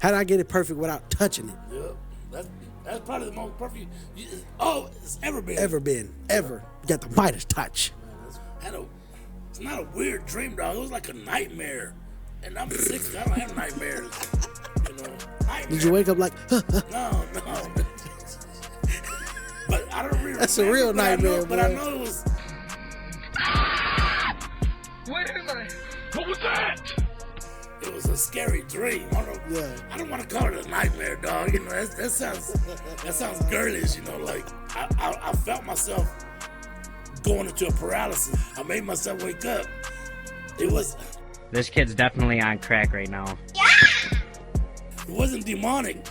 How did I get it perfect without touching it? Yep. That's probably the most perfect it's ever been. Ever. You got the Midas touch. It's not a weird dream, dog. It was like a nightmare. And I'm 6, I don't have nightmares. Nightmare. Did you wake up like, No. But I don't really That's remember, a real nightmare, but I know it was... Where am I? What was that? It was a scary dream. I don't want to call it a nightmare, dog. That sounds girlish. Like I felt myself going into a paralysis. I made myself wake up. It was. This kid's definitely on crack right now. It wasn't demonic.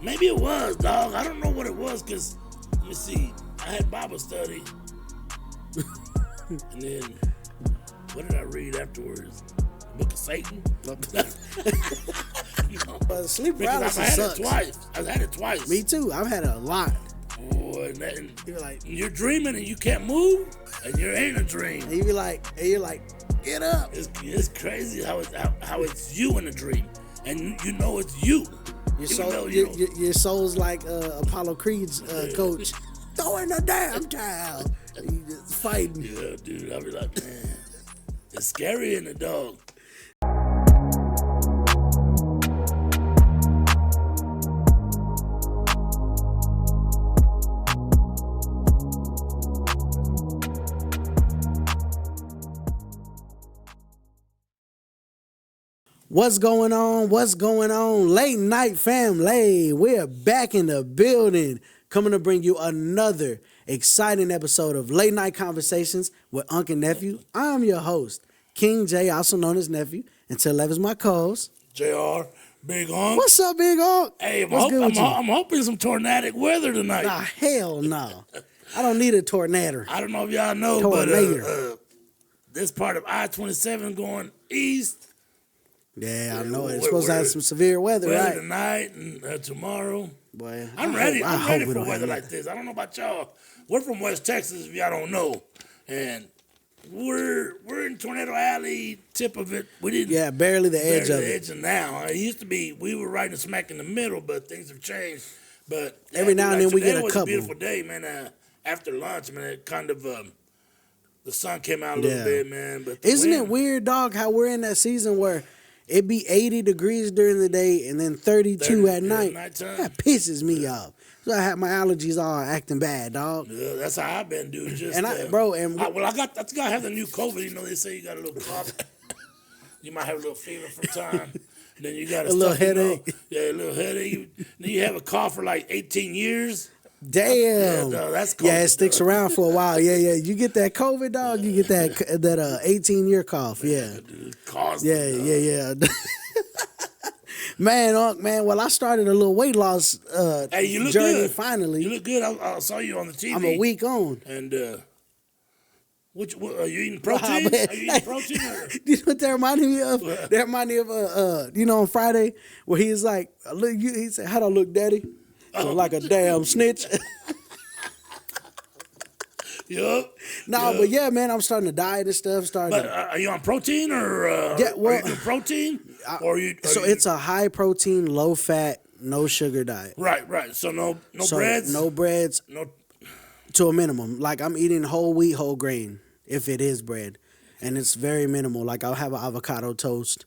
Maybe it was, dog. I don't know what it was, because let me see. I had Bible study, and then what did I read afterwards? Book of Satan. Sleep paralysis sucks. I've had it twice. Me too. I've had it a lot. Boy, you're dreaming and you can't move, and you ain't a dream. And you're like, get up. It's crazy how it's you in a dream, and you know it's you. Your soul's like Apollo Creed's coach. Throw in the damn towel. You just fighting. Yeah, dude. I'll be like, man, it's scary in the dog. What's going on? Late night family. We're back in the building, coming to bring you another exciting episode of Late Night Conversations with Unc and Nephew. I'm your host, King J, also known as Nephew, and to 11 is my co-host, JR, Big Unc. What's up, Big Unc? Hey, I'm hoping some tornadic weather tonight. Nah, hell no. I don't need a tornado. I don't know if y'all know, but this part of I-27 going east. Yeah, I know it. It's supposed to have some severe weather, right? Tonight and tomorrow. Boy, I'm ready for weather like this. I don't know about y'all. We're from West Texas, if y'all don't know. And we're in Tornado Alley, tip of it. We didn't. Yeah, barely the edge of it. Edge of now. It used to be, we were right smack in the middle, but things have changed. But every now and then we get a couple. It was a beautiful day, man. After lunch, man, it kind of, the sun came out a little bit, man. But isn't it weird, dog, how we're in that season where it be 80 degrees during the day and then 32 at night? That pisses me off. So I have my allergies all acting bad, dog. Yeah, that's how I've been, dude. Just, and I think I have the new COVID. They say you got a little cough. You might have a little fever from time. Then you got a little headache. A little headache. Then you have a cough for like 18 years. Damn. Yeah, that's COVID, it sticks around for a while. Yeah. You get that COVID, dog. You get that 18-year cough. Yeah. Yeah. Man, well, I started a little weight loss you look journey good. finally. You look good. I saw you on the TV. I'm a week on. And what are you eating protein? Are you eating protein? Or? You know what that reminded me of? That reminded me of on Friday where he was like, he said, "How do I look, Daddy?" Like a damn snitch. Yup. But yeah, man, I'm starting to diet and stuff. But are you on protein or are you doing protein? It's a high protein, low fat, no sugar diet. Right. So no breads. No breads. No. To a minimum. Like I'm eating whole wheat, whole grain, if it is bread, and it's very minimal. Like I'll have an avocado toast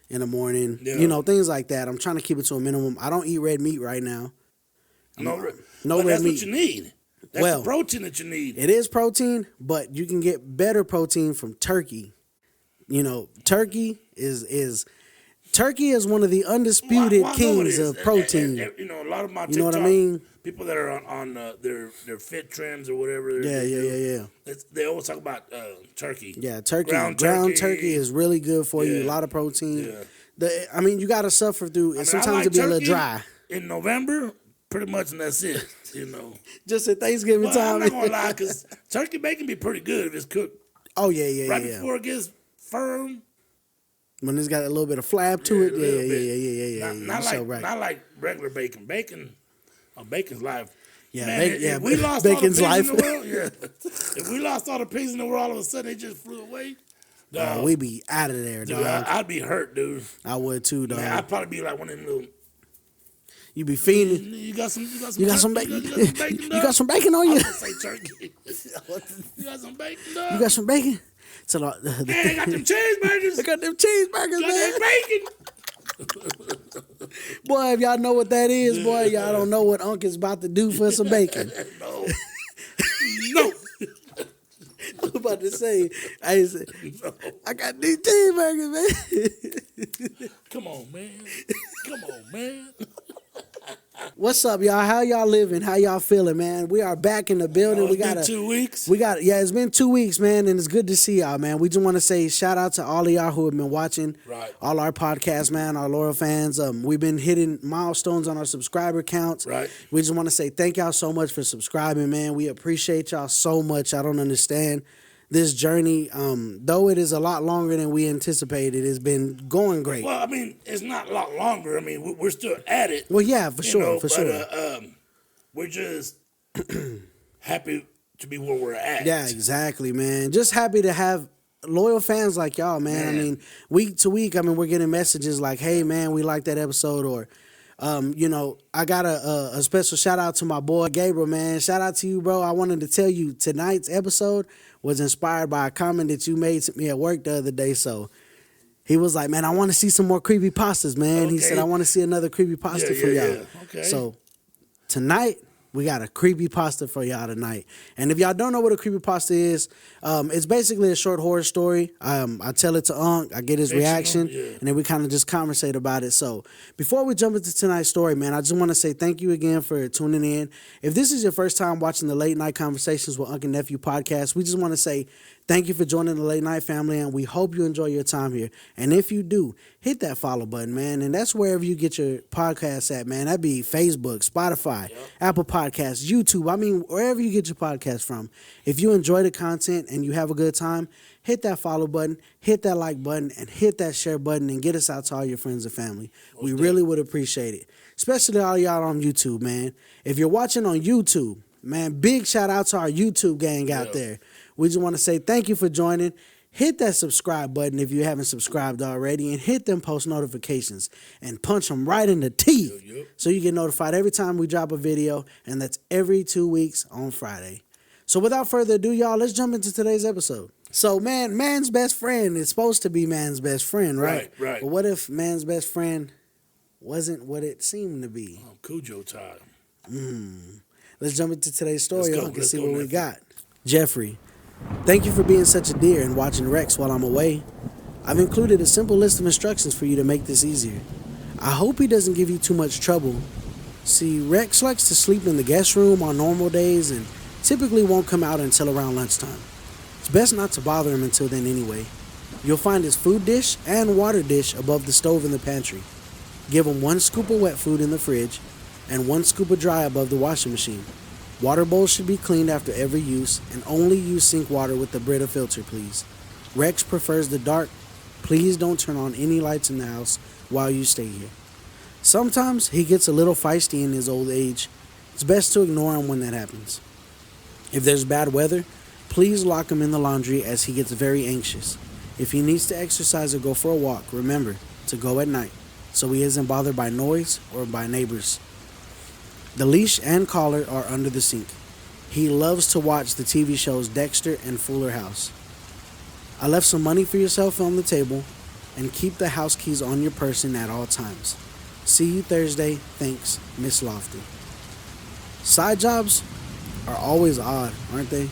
in the morning. Yeah. Things like that. I'm trying to keep it to a minimum. I don't eat red meat right now. No red that's meat. That's what you need. That's the protein that you need. It is protein, but you can get better protein from turkey. Turkey is one of the undisputed kings of protein. And a lot of my TikTok, you know what I mean? People that are on their fit trends or whatever. Yeah. They always talk about turkey. Yeah, turkey. Ground turkey is really good for you. A lot of protein. Yeah. You got to suffer through. Sometimes it be a little dry. In November, pretty much, and that's it. Just at Thanksgiving time. I'm not gonna lie, because turkey bacon be pretty good if it's cooked. Oh yeah. Right before it gets firm. When it's got a little bit of flab to it. Yeah. Not like regular bacon. Bacon's life. Yeah, man, if we lost bacon's all the pigs life. in the world, if we lost all the pigs in the world, all of a sudden they just flew away. Dog. we be out of there, Dude, dog. I'd be hurt, dude. I would too, dog. Man, I'd probably be like one of them little. You be feeding. You got some bacon. You got some bacon, You dog? got some bacon on I you. was gonna say turkey. You got some bacon, dog? You got some bacon. So Man, I got them cheeseburgers. I got them cheeseburgers, Got man. that bacon. Boy, if y'all know what that is, boy, y'all don't know what Unc is about to do for some bacon. No. No. I was about to say, I got these cheeseburgers, man. Come on, man. Come on, man. What's up, y'all? How y'all living? How y'all feeling, man? We are back in the building. It's been 2 weeks. It's been 2 weeks, man, and it's good to see y'all, man. We just want to say shout out to all of y'all who have been watching all our podcasts, man, our loyal fans. We've been hitting milestones on our subscriber counts. Right. We just want to say thank y'all so much for subscribing, man. We appreciate y'all so much. I don't understand this journey, though it is a lot longer than we anticipated. It's been going great. Well, I mean, it's not a lot longer. I mean, we're still at it. Well, yeah, for sure. We're just happy to be where we're at. Yeah, exactly, man. Just happy to have loyal fans like y'all, man. I mean, week to week, we're getting messages like, hey, man, we like that episode, or, I got a special shout out to my boy Gabriel, man. Shout out to you, bro. I wanted to tell you tonight's episode was inspired by a comment that you made to me at work the other day. So he was like, man, I want to see some more creepypastas, man. Okay. He said, I want to see another creepypasta for y'all. Yeah. Okay. So tonight, we got a creepypasta for y'all tonight. And if y'all don't know what a creepypasta is, it's basically a short horror story. I tell it to Unc, I get his reaction, and then we kind of just conversate about it. So before we jump into tonight's story, man, I just want to say thank you again for tuning in. If this is your first time watching the Late Night Conversations with Unc and Nephew podcast, we just want to say thank you for joining the Late Night family, and we hope you enjoy your time here. And if you do, hit that follow button, man. And that's wherever you get your podcasts at, man. That'd be Facebook, Spotify, Apple Podcasts, YouTube. Wherever you get your podcast from. If you enjoy the content and you have a good time, hit that follow button, hit that like button, and hit that share button, and get us out to all your friends and family. We really would appreciate it. Especially all y'all on YouTube, man. If you're watching on YouTube, man, big shout out to our YouTube gang out there. We just want to say thank you for joining. Hit that subscribe button if you haven't subscribed already, and hit them post notifications and punch them right in the teeth so you get notified every time we drop a video, and that's every 2 weeks on Friday. So without further ado, y'all, let's jump into today's episode. So, man's best friend is supposed to be man's best friend, right? Right. But what if man's best friend wasn't what it seemed to be? Oh, Cujo time. Let's jump into today's story and see what we got. Jeffrey, thank you for being such a dear and watching Rex while I'm away. I've included a simple list of instructions for you to make this easier. I hope he doesn't give you too much trouble. See, Rex likes to sleep in the guest room on normal days and typically won't come out until around lunchtime. It's best not to bother him until then anyway. You'll find his food dish and water dish above the stove in the pantry. Give him 1 scoop of wet food in the fridge and 1 scoop of dry above the washing machine. Water bowls should be cleaned after every use, and only use sink water with the Brita filter, please. Rex prefers the dark. Please don't turn on any lights in the house while you stay here. Sometimes he gets a little feisty in his old age. It's best to ignore him when that happens. If there's bad weather, please lock him in the laundry as he gets very anxious. If he needs to exercise or go for a walk, remember to go at night so he isn't bothered by noise or by neighbors. The leash and collar are under the sink. He loves to watch the TV shows Dexter and Fuller House. I left some money for yourself on the table, and keep the house keys on your person at all times. See you Thursday. Thanks, Miss Lofty. Side jobs are always odd, aren't they?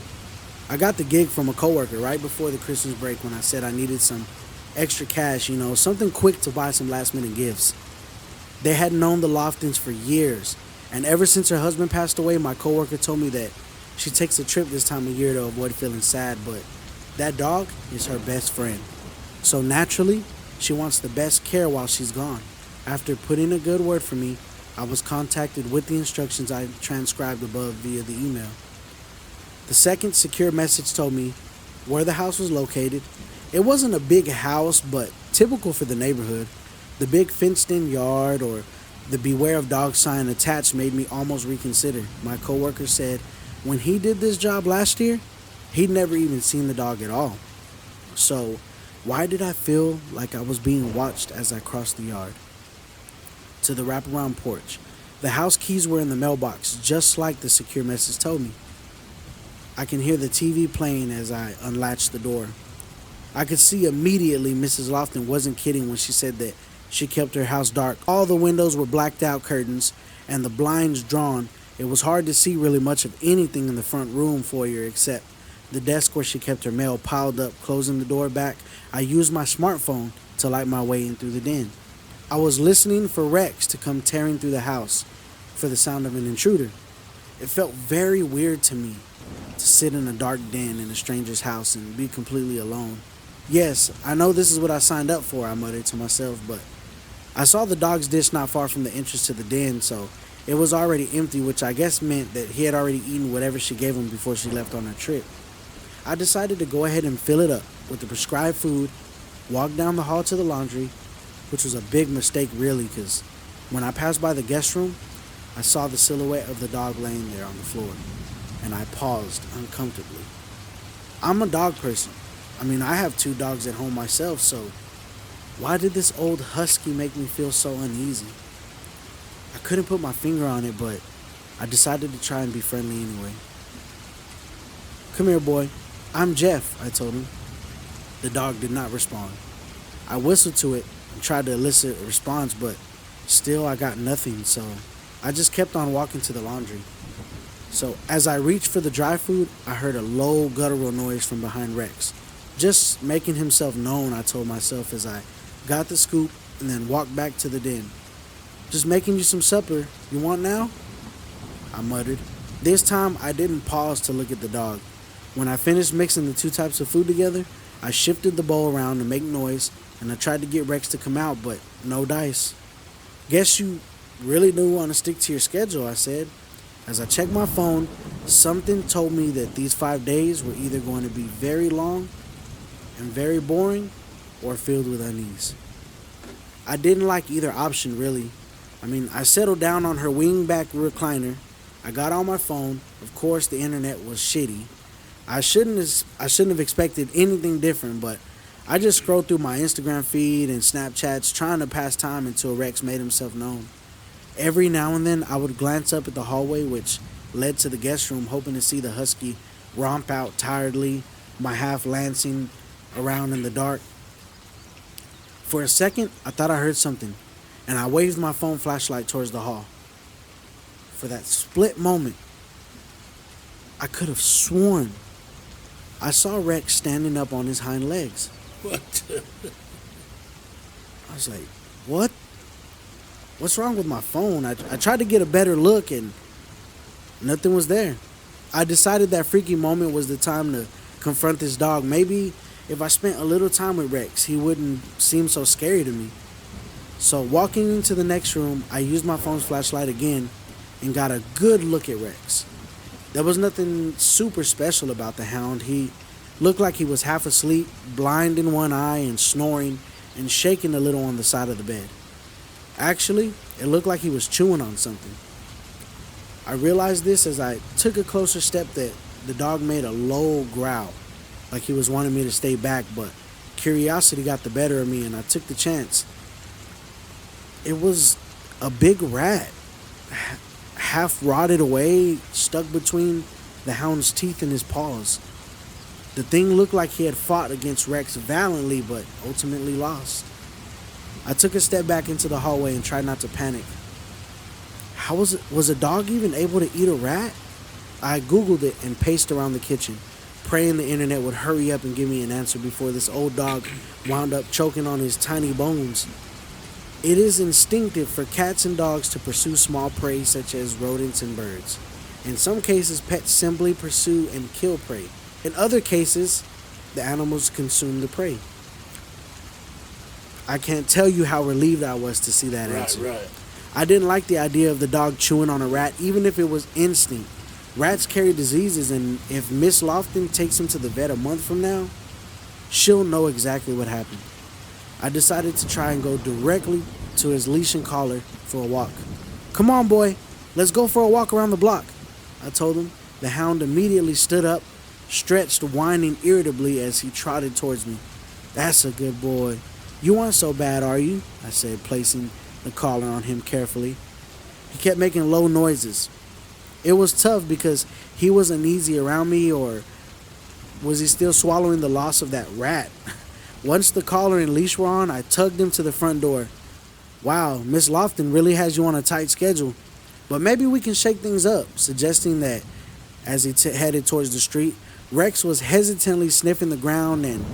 I got the gig from a coworker right before the Christmas break when I said I needed some extra cash, something quick to buy some last minute gifts. They had known the Loftons for years. And ever since her husband passed away, my coworker told me that she takes a trip this time of year to avoid feeling sad, but that dog is her best friend. So naturally, she wants the best care while she's gone. After putting a good word for me, I was contacted with the instructions I transcribed above via the email. The second secure message told me where the house was located. It wasn't a big house, but typical for the neighborhood. The big fenced-in yard or the beware of dog sign attached made me almost reconsider. My coworker said when he did this job last year, he'd never even seen the dog at all. So Why did I feel like I was being watched as I crossed the yard to the wraparound porch? The house keys were in the mailbox, just like the secure message told me. I can hear the TV playing as I unlatched the door. I could see immediately Mrs. Lofton wasn't kidding when she said that she kept her house dark. All the windows were blacked out curtains and the blinds drawn. It was hard to see really much of anything in the front room foyer except the desk where she kept her mail piled up. Closing the door back, I used my smartphone to light my way in through the den. I was listening for Rex to come tearing through the house for the sound of an intruder. It felt very weird to me to sit in a dark den in a stranger's house and be completely alone. Yes, I know this is what I signed up for, I muttered to myself, but I saw the dog's dish not far from the entrance to the den, so it was already empty, which I guess meant that he had already eaten whatever she gave him before she left on her trip. I decided to go ahead and fill it up with the prescribed food, walk down the hall to the laundry, which was a big mistake really, because when I passed by the guest room, I saw the silhouette of the dog laying there on the floor, and I paused uncomfortably. I'm a dog person. I have 2 dogs at home myself, so why did this old husky make me feel so uneasy? I couldn't put my finger on it, but I decided to try and be friendly anyway. Come here, boy. I'm Jeff, I told him. The dog did not respond. I whistled to it and tried to elicit a response, but still I got nothing, so I just kept on walking to the laundry. So as I reached for the dry food, I heard a low guttural noise from behind Rex. Just making himself known, I told myself as I got the scoop and then walked back to the den. Just making you some supper. You want now? I muttered. This time I didn't pause to look at the dog. When I finished mixing the 2 types of food together, I shifted the bowl around to make noise and I tried to get Rex to come out, but no dice. Guess you really do want to stick to your schedule, I said. As I checked my phone, something told me that these 5 days were either going to be very long and very boring or filled with unease. I didn't like either option really. I settled down on her wingback recliner. I got on my phone. Of course, the internet was shitty. I shouldn't have expected anything different, but I just scrolled through my Instagram feed and Snapchats trying to pass time until Rex made himself known. Every now and then, I would glance up at the hallway, which led to the guest room, hoping to see the husky romp out tiredly, my half lancing around in the dark. For a second, I thought I heard something, and I waved my phone flashlight towards the hall. For that split moment, I could have sworn I saw Rex standing up on his hind legs. What? I was like, what? What's wrong with my phone? I tried to get a better look and nothing was there. I decided that freaky moment was the time to confront this dog. Maybe if I spent a little time with Rex, he wouldn't seem so scary to me. So walking into the next room, I used my phone's flashlight again and got a good look at Rex. There was nothing super special about the hound. He looked like he was half asleep, blind in one eye and snoring and shaking a little on the side of the bed. Actually, it looked like he was chewing on something. I realized this as I took a closer step that the dog made a low growl, like he was wanting me to stay back, but curiosity got the better of me and I took the chance. It was a big rat, half rotted away, stuck between the hound's teeth and his paws. The thing looked like he had fought against Rex valiantly, but ultimately lost. I took a step back into the hallway and tried not to panic. How was a dog even able to eat a rat? I Googled it and paced around the kitchen, praying the internet would hurry up and give me an answer before this old dog wound up choking on his tiny bones. It is instinctive for cats and dogs to pursue small prey such as rodents and birds. In some cases, pets simply pursue and kill prey. In other cases, the animals consume the prey. I can't tell you how relieved I was to see that answer. Right. I didn't like the idea of the dog chewing on a rat, even if it was instinct. Rats carry diseases, and if Miss Lofton takes him to the vet a month from now, she'll know exactly what happened. I decided to try and go directly to his leash and collar for a walk. Come on, boy, let's go for a walk around the block, I told him. The hound immediately stood up, stretched, whining irritably as he trotted towards me. That's a good boy. You aren't so bad, are you? I said, placing the collar on him carefully. He kept making low noises. It was tough because he wasn't easy around me, or was he still swallowing the loss of that rat? Once the collar and leash were on, I tugged him to the front door. Wow, Miss Lofton really has you on a tight schedule. But maybe we can shake things up, suggesting that as he headed towards the street. Rex was hesitantly sniffing the ground and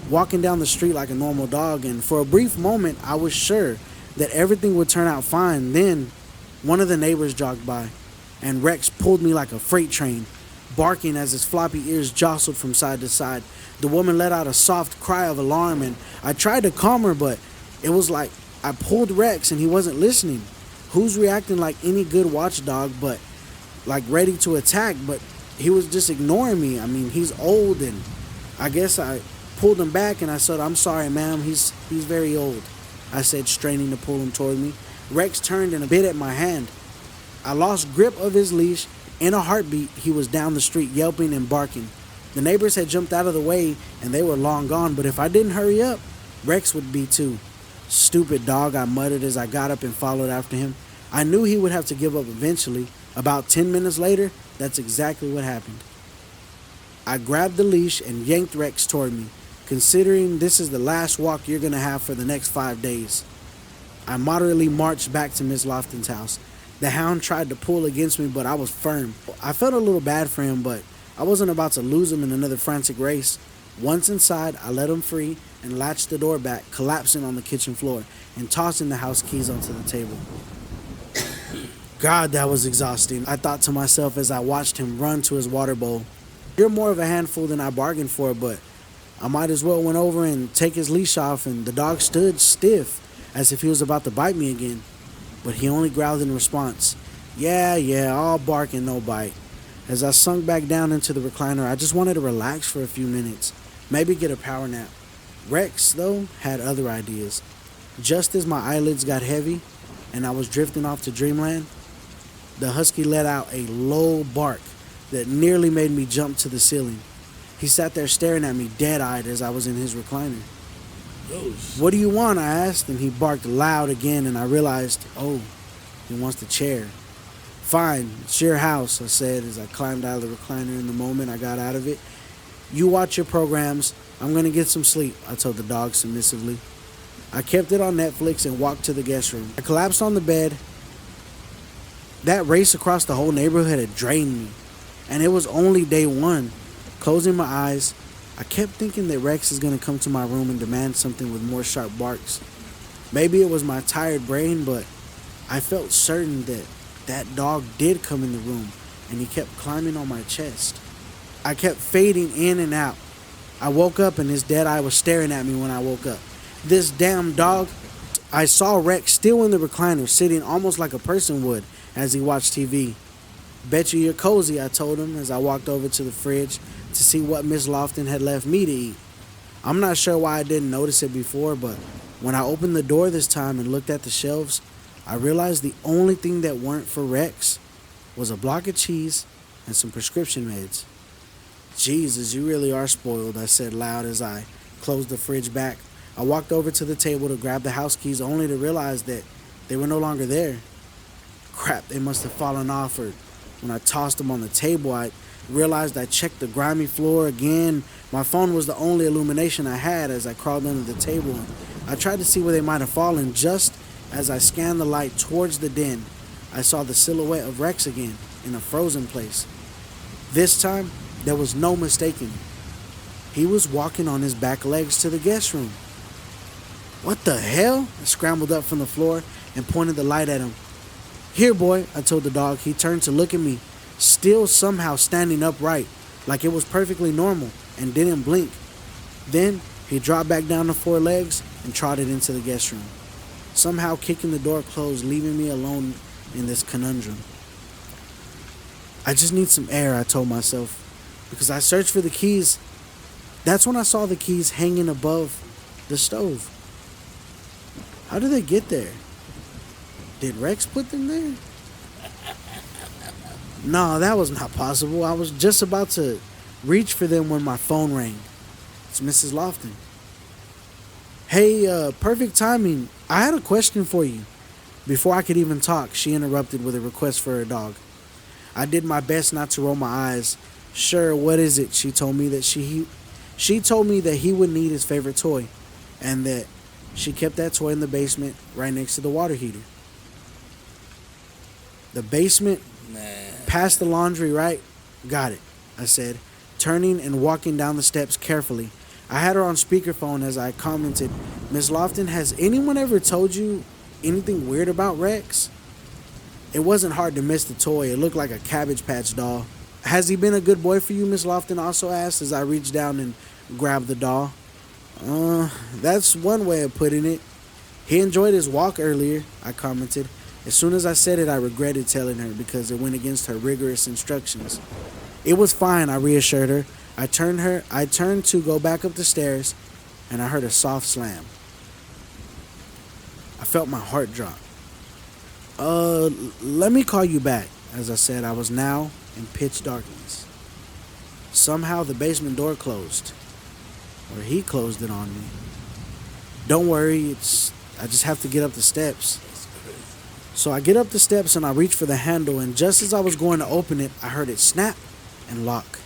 walking down the street like a normal dog, and for a brief moment I was sure that everything would turn out fine. Then one of the neighbors jogged by, and Rex pulled me like a freight train, barking as his floppy ears jostled from side to side. The woman let out a soft cry of alarm, and I tried to calm her, but it was like I pulled Rex and he wasn't listening. Who's reacting like any good watchdog, but like ready to attack, but he was just ignoring me. I mean, he's old, and I guess I pulled him back and I said, "I'm sorry, ma'am, he's very old," I said, straining to pull him toward me. Rex turned and bit at my hand. I lost grip of his leash. In a heartbeat, he was down the street yelping and barking. The neighbors had jumped out of the way and they were long gone, but if I didn't hurry up, Rex would be too. "Stupid dog," I muttered as I got up and followed after him. I knew he would have to give up eventually. About 10 minutes later, that's exactly what happened. I grabbed the leash and yanked Rex toward me, considering this is the last walk you're going to have for the next 5 days. I moderately marched back to Miss Lofton's house. The hound tried to pull against me, but I was firm. I felt a little bad for him, but I wasn't about to lose him in another frantic race. Once inside, I let him free and latched the door back, collapsing on the kitchen floor and tossing the house keys onto the table. God, that was exhausting, I thought to myself as I watched him run to his water bowl. You're more of a handful than I bargained for, but I might as well went over and take his leash off, and the dog stood stiff as if he was about to bite me again. But he only growled in response. Yeah, all bark and no bite. As I sunk back down into the recliner, I just wanted to relax for a few minutes, maybe get a power nap. Rex, though, had other ideas. Just as my eyelids got heavy and I was drifting off to dreamland, the husky let out a low bark that nearly made me jump to the ceiling. He sat there staring at me dead-eyed as I was in his recliner. "What do you want?" I asked, and he barked loud again, and I realized, oh, he wants the chair. "Fine, it's your house," I said as I climbed out of the recliner in the moment I got out of it. "You watch your programs. I'm going to get some sleep," I told the dog submissively. I kept it on Netflix and walked to the guest room. I collapsed on the bed. That race across the whole neighborhood had drained me, and it was only day one. Closing my eyes, I kept thinking that Rex is going to come to my room and demand something with more sharp barks. Maybe it was my tired brain, but I felt certain that that dog did come in the room, and he kept climbing on my chest. I kept fading in and out. I woke up and his dead eye was staring at me when I woke up. This damn dog. I saw Rex still in the recliner, sitting almost like a person would as he watched TV. "Bet you you're cozy," I told him as I walked over to the fridge to see what Miss Lofton had left me to eat. I'm not sure why I didn't notice it before, but when I opened the door this time and looked at the shelves, I realized the only thing that weren't for Rex was a block of cheese and some prescription meds. "Jesus, you really are spoiled," I said loud as I closed the fridge back. I walked over to the table to grab the house keys only to realize that they were no longer there. Crap, they must have fallen off, or when I tossed them on the table, I realized I checked the grimy floor again. My phone was the only illumination I had as I crawled under the table, and I tried to see where they might have fallen. Just as I scanned the light towards the den, I saw the silhouette of Rex again in a frozen place. This time, there was no mistaking it. He was walking on his back legs to the guest room. "What the hell?" I scrambled up from the floor and pointed the light at him. "Here, boy," I told the dog. He turned to look at me, still somehow standing upright, like it was perfectly normal, and didn't blink. Then he dropped back down to 4 legs and trotted into the guest room, somehow kicking the door closed, leaving me alone in this conundrum. I just need some air, I told myself, because I searched for the keys. That's when I saw the keys hanging above the stove. How did they get there? Did Rex put them there? No, that was not possible. I was just about to reach for them when my phone rang. It's Mrs. Lofton. Hey, perfect timing. I had a question for you. Before I could even talk, she interrupted with a request for her dog. I did my best not to roll my eyes. Sure, what is it? She told me that he would need his favorite toy, and that she kept that toy in the basement right next to the water heater. The basement, past the laundry, right? Got it, I said, turning and walking down the steps carefully. I had her on speakerphone as I commented, Miss Lofton, has anyone ever told you anything weird about Rex? It wasn't hard to miss the toy. It looked like a Cabbage Patch doll. Has he been a good boy for you? Miss Lofton also asked as I reached down and grabbed the doll. That's one way of putting it. He enjoyed his walk earlier, I commented. As soon as I said it, I regretted telling her because it went against her rigorous instructions. It was fine, I reassured her. I turned to go back up the stairs, and I heard a soft slam. I felt my heart drop. Let me call you back. As I said, I was now in pitch darkness. Somehow the basement door closed. Or he closed it on me. Don't worry, I just have to get up the steps. So I get up the steps and I reach for the handle, and just as I was going to open it, I heard it snap and lock.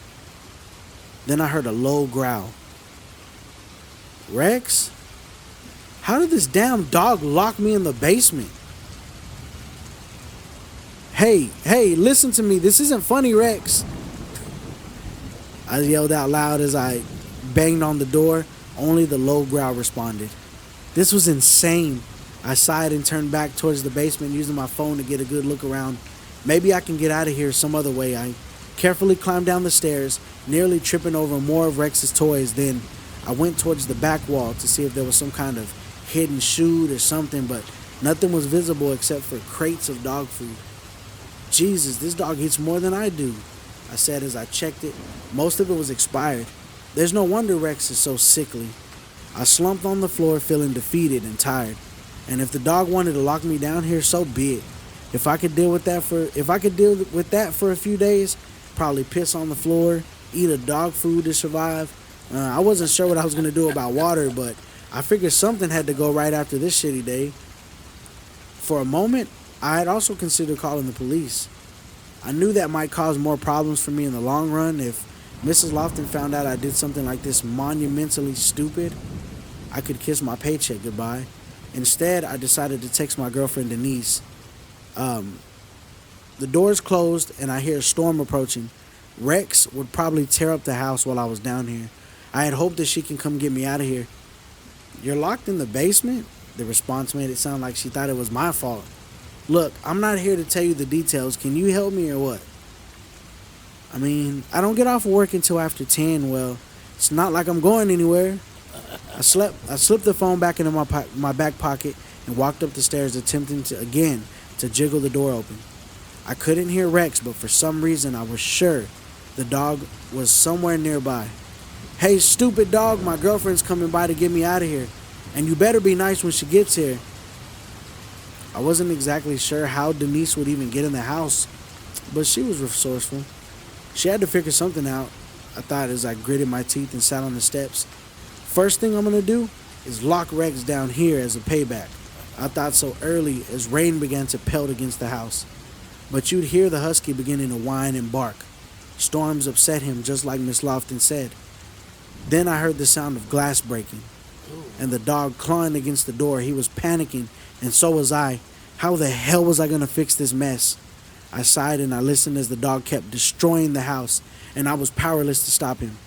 Then I heard a low growl. Rex? How did this damn dog lock me in the basement? Hey, listen to me. This isn't funny, Rex. I yelled out loud as I banged on the door. Only the low growl responded. This was insane. I sighed and turned back towards the basement using my phone to get a good look around. Maybe I can get out of here some other way. I carefully climbed down the stairs, nearly tripping over more of Rex's toys. Then I went towards the back wall to see if there was some kind of hidden chute or something, but nothing was visible except for crates of dog food. Jesus, this dog eats more than I do, I said as I checked it. Most of it was expired. There's no wonder Rex is so sickly. I slumped on the floor feeling defeated and tired. And if the dog wanted to lock me down here, so be it. If I could deal with that for a few days, probably piss on the floor, eat a dog food to survive. I wasn't sure what I was going to do about water, but I figured something had to go right after this shitty day. For a moment, I had also considered calling the police. I knew that might cause more problems for me in the long run. If Mrs. Lofton found out I did something like this monumentally stupid, I could kiss my paycheck goodbye. Instead, I decided to text my girlfriend Denise. The door's closed and I hear a storm approaching. Rex would probably tear up the house while I was down here. I had hoped that she can come get me out of here. You're locked in the basement? The response made it sound like she thought it was my fault. Look, I'm not here to tell you the details. Can you help me or what? I mean, I don't get off of work until after 10. Well, it's not like I'm going anywhere. I slipped the phone back into my back pocket and walked up the stairs, attempting to jiggle the door open. I couldn't hear Rex, but for some reason I was sure the dog was somewhere nearby. Hey, stupid dog, my girlfriend's coming by to get me out of here, and you better be nice when she gets here. I wasn't exactly sure how Denise would even get in the house, but she was resourceful. She had to figure something out, I thought as I gritted my teeth and sat on the steps. First thing I'm going to do is lock Rex down here as a payback. I thought so early as rain began to pelt against the house. But you'd hear the husky beginning to whine and bark. Storms upset him just like Miss Lofton said. Then I heard the sound of glass breaking and the dog clawing against the door. He was panicking, and so was I. How the hell was I going to fix this mess? I sighed and I listened as the dog kept destroying the house, and I was powerless to stop him.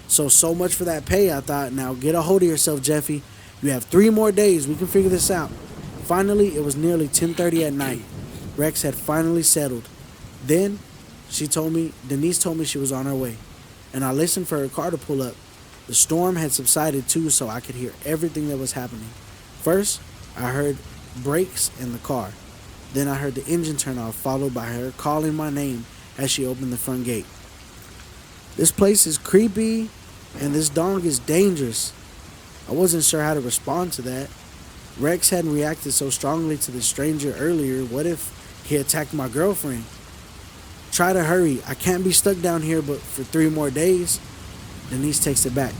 So much for that pay, I thought. Now get a hold of yourself, Jeffy. You have 3 more days. We can figure this out. Finally, it was nearly 10:30 at night. Rex had finally settled. Then, Denise told me she was on her way, and I listened for her car to pull up. The storm had subsided too, so I could hear everything that was happening. First, I heard brakes in the car. Then I heard the engine turn off, followed by her calling my name as she opened the front gate. This place is creepy, and this dog is dangerous. I wasn't sure how to respond to that. Rex hadn't reacted so strongly to the stranger earlier. What if he attacked my girlfriend? Try to hurry. I can't be stuck down here but for 3 more days. Denise texted back.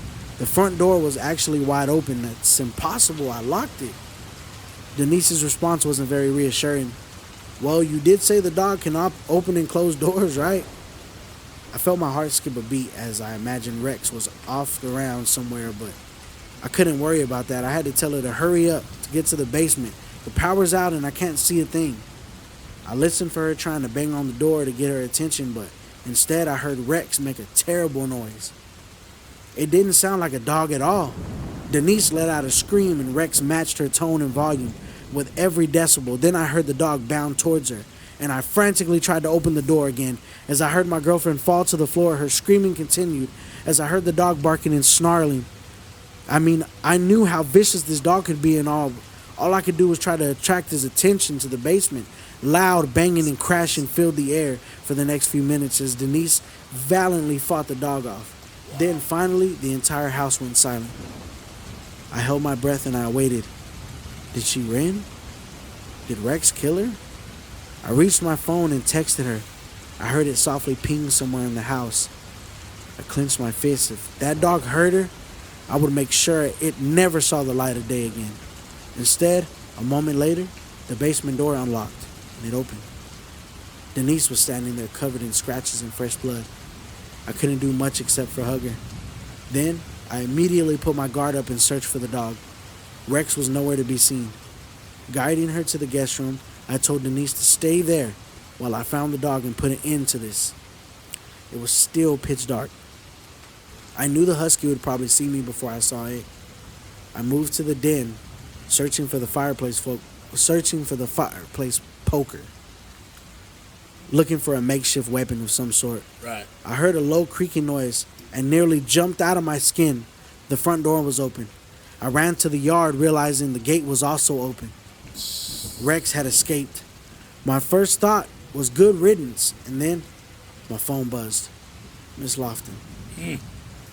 The front door was actually wide open. That's impossible. I locked it. Denise's response wasn't very reassuring. Well, you did say the dog can open and close doors, right? I felt my heart skip a beat as I imagined Rex was off around somewhere, but I couldn't worry about that. I had to tell her to hurry up to get to the basement. The power's out and I can't see a thing. I listened for her trying to bang on the door to get her attention, but instead I heard Rex make a terrible noise. It didn't sound like a dog at all. Denise let out a scream and Rex matched her tone and volume with every decibel. Then I heard the dog bound towards her, and I frantically tried to open the door again. As I heard my girlfriend fall to the floor, her screaming continued as I heard the dog barking and snarling. I mean, I knew how vicious this dog could be, and all I could do was try to attract his attention to the basement. Loud banging and crashing filled the air for the next few minutes as Denise valiantly fought the dog off. Then finally, the entire house went silent. I held my breath and I waited. Did she win? Did Rex kill her? I reached my phone and texted her. I heard it softly ping somewhere in the house. I clenched my fist. If that dog hurt her, I would make sure it never saw the light of day again. Instead, a moment later, the basement door unlocked and it opened. Denise was standing there covered in scratches and fresh blood. I couldn't do much except for hug her. Then, I immediately put my guard up and searched for the dog. Rex was nowhere to be seen. Guiding her to the guest room, I told Denise to stay there while I found the dog and put an end to this. It was still pitch dark. I knew the husky would probably see me before I saw it. I moved to the den, searching for the fireplace poker, looking for a makeshift weapon of some sort. Right. I heard a low creaking noise and nearly jumped out of my skin. The front door was open. I ran to the yard, realizing the gate was also open. Rex had escaped. My first thought was good riddance, and then my phone buzzed. Miss Lofton.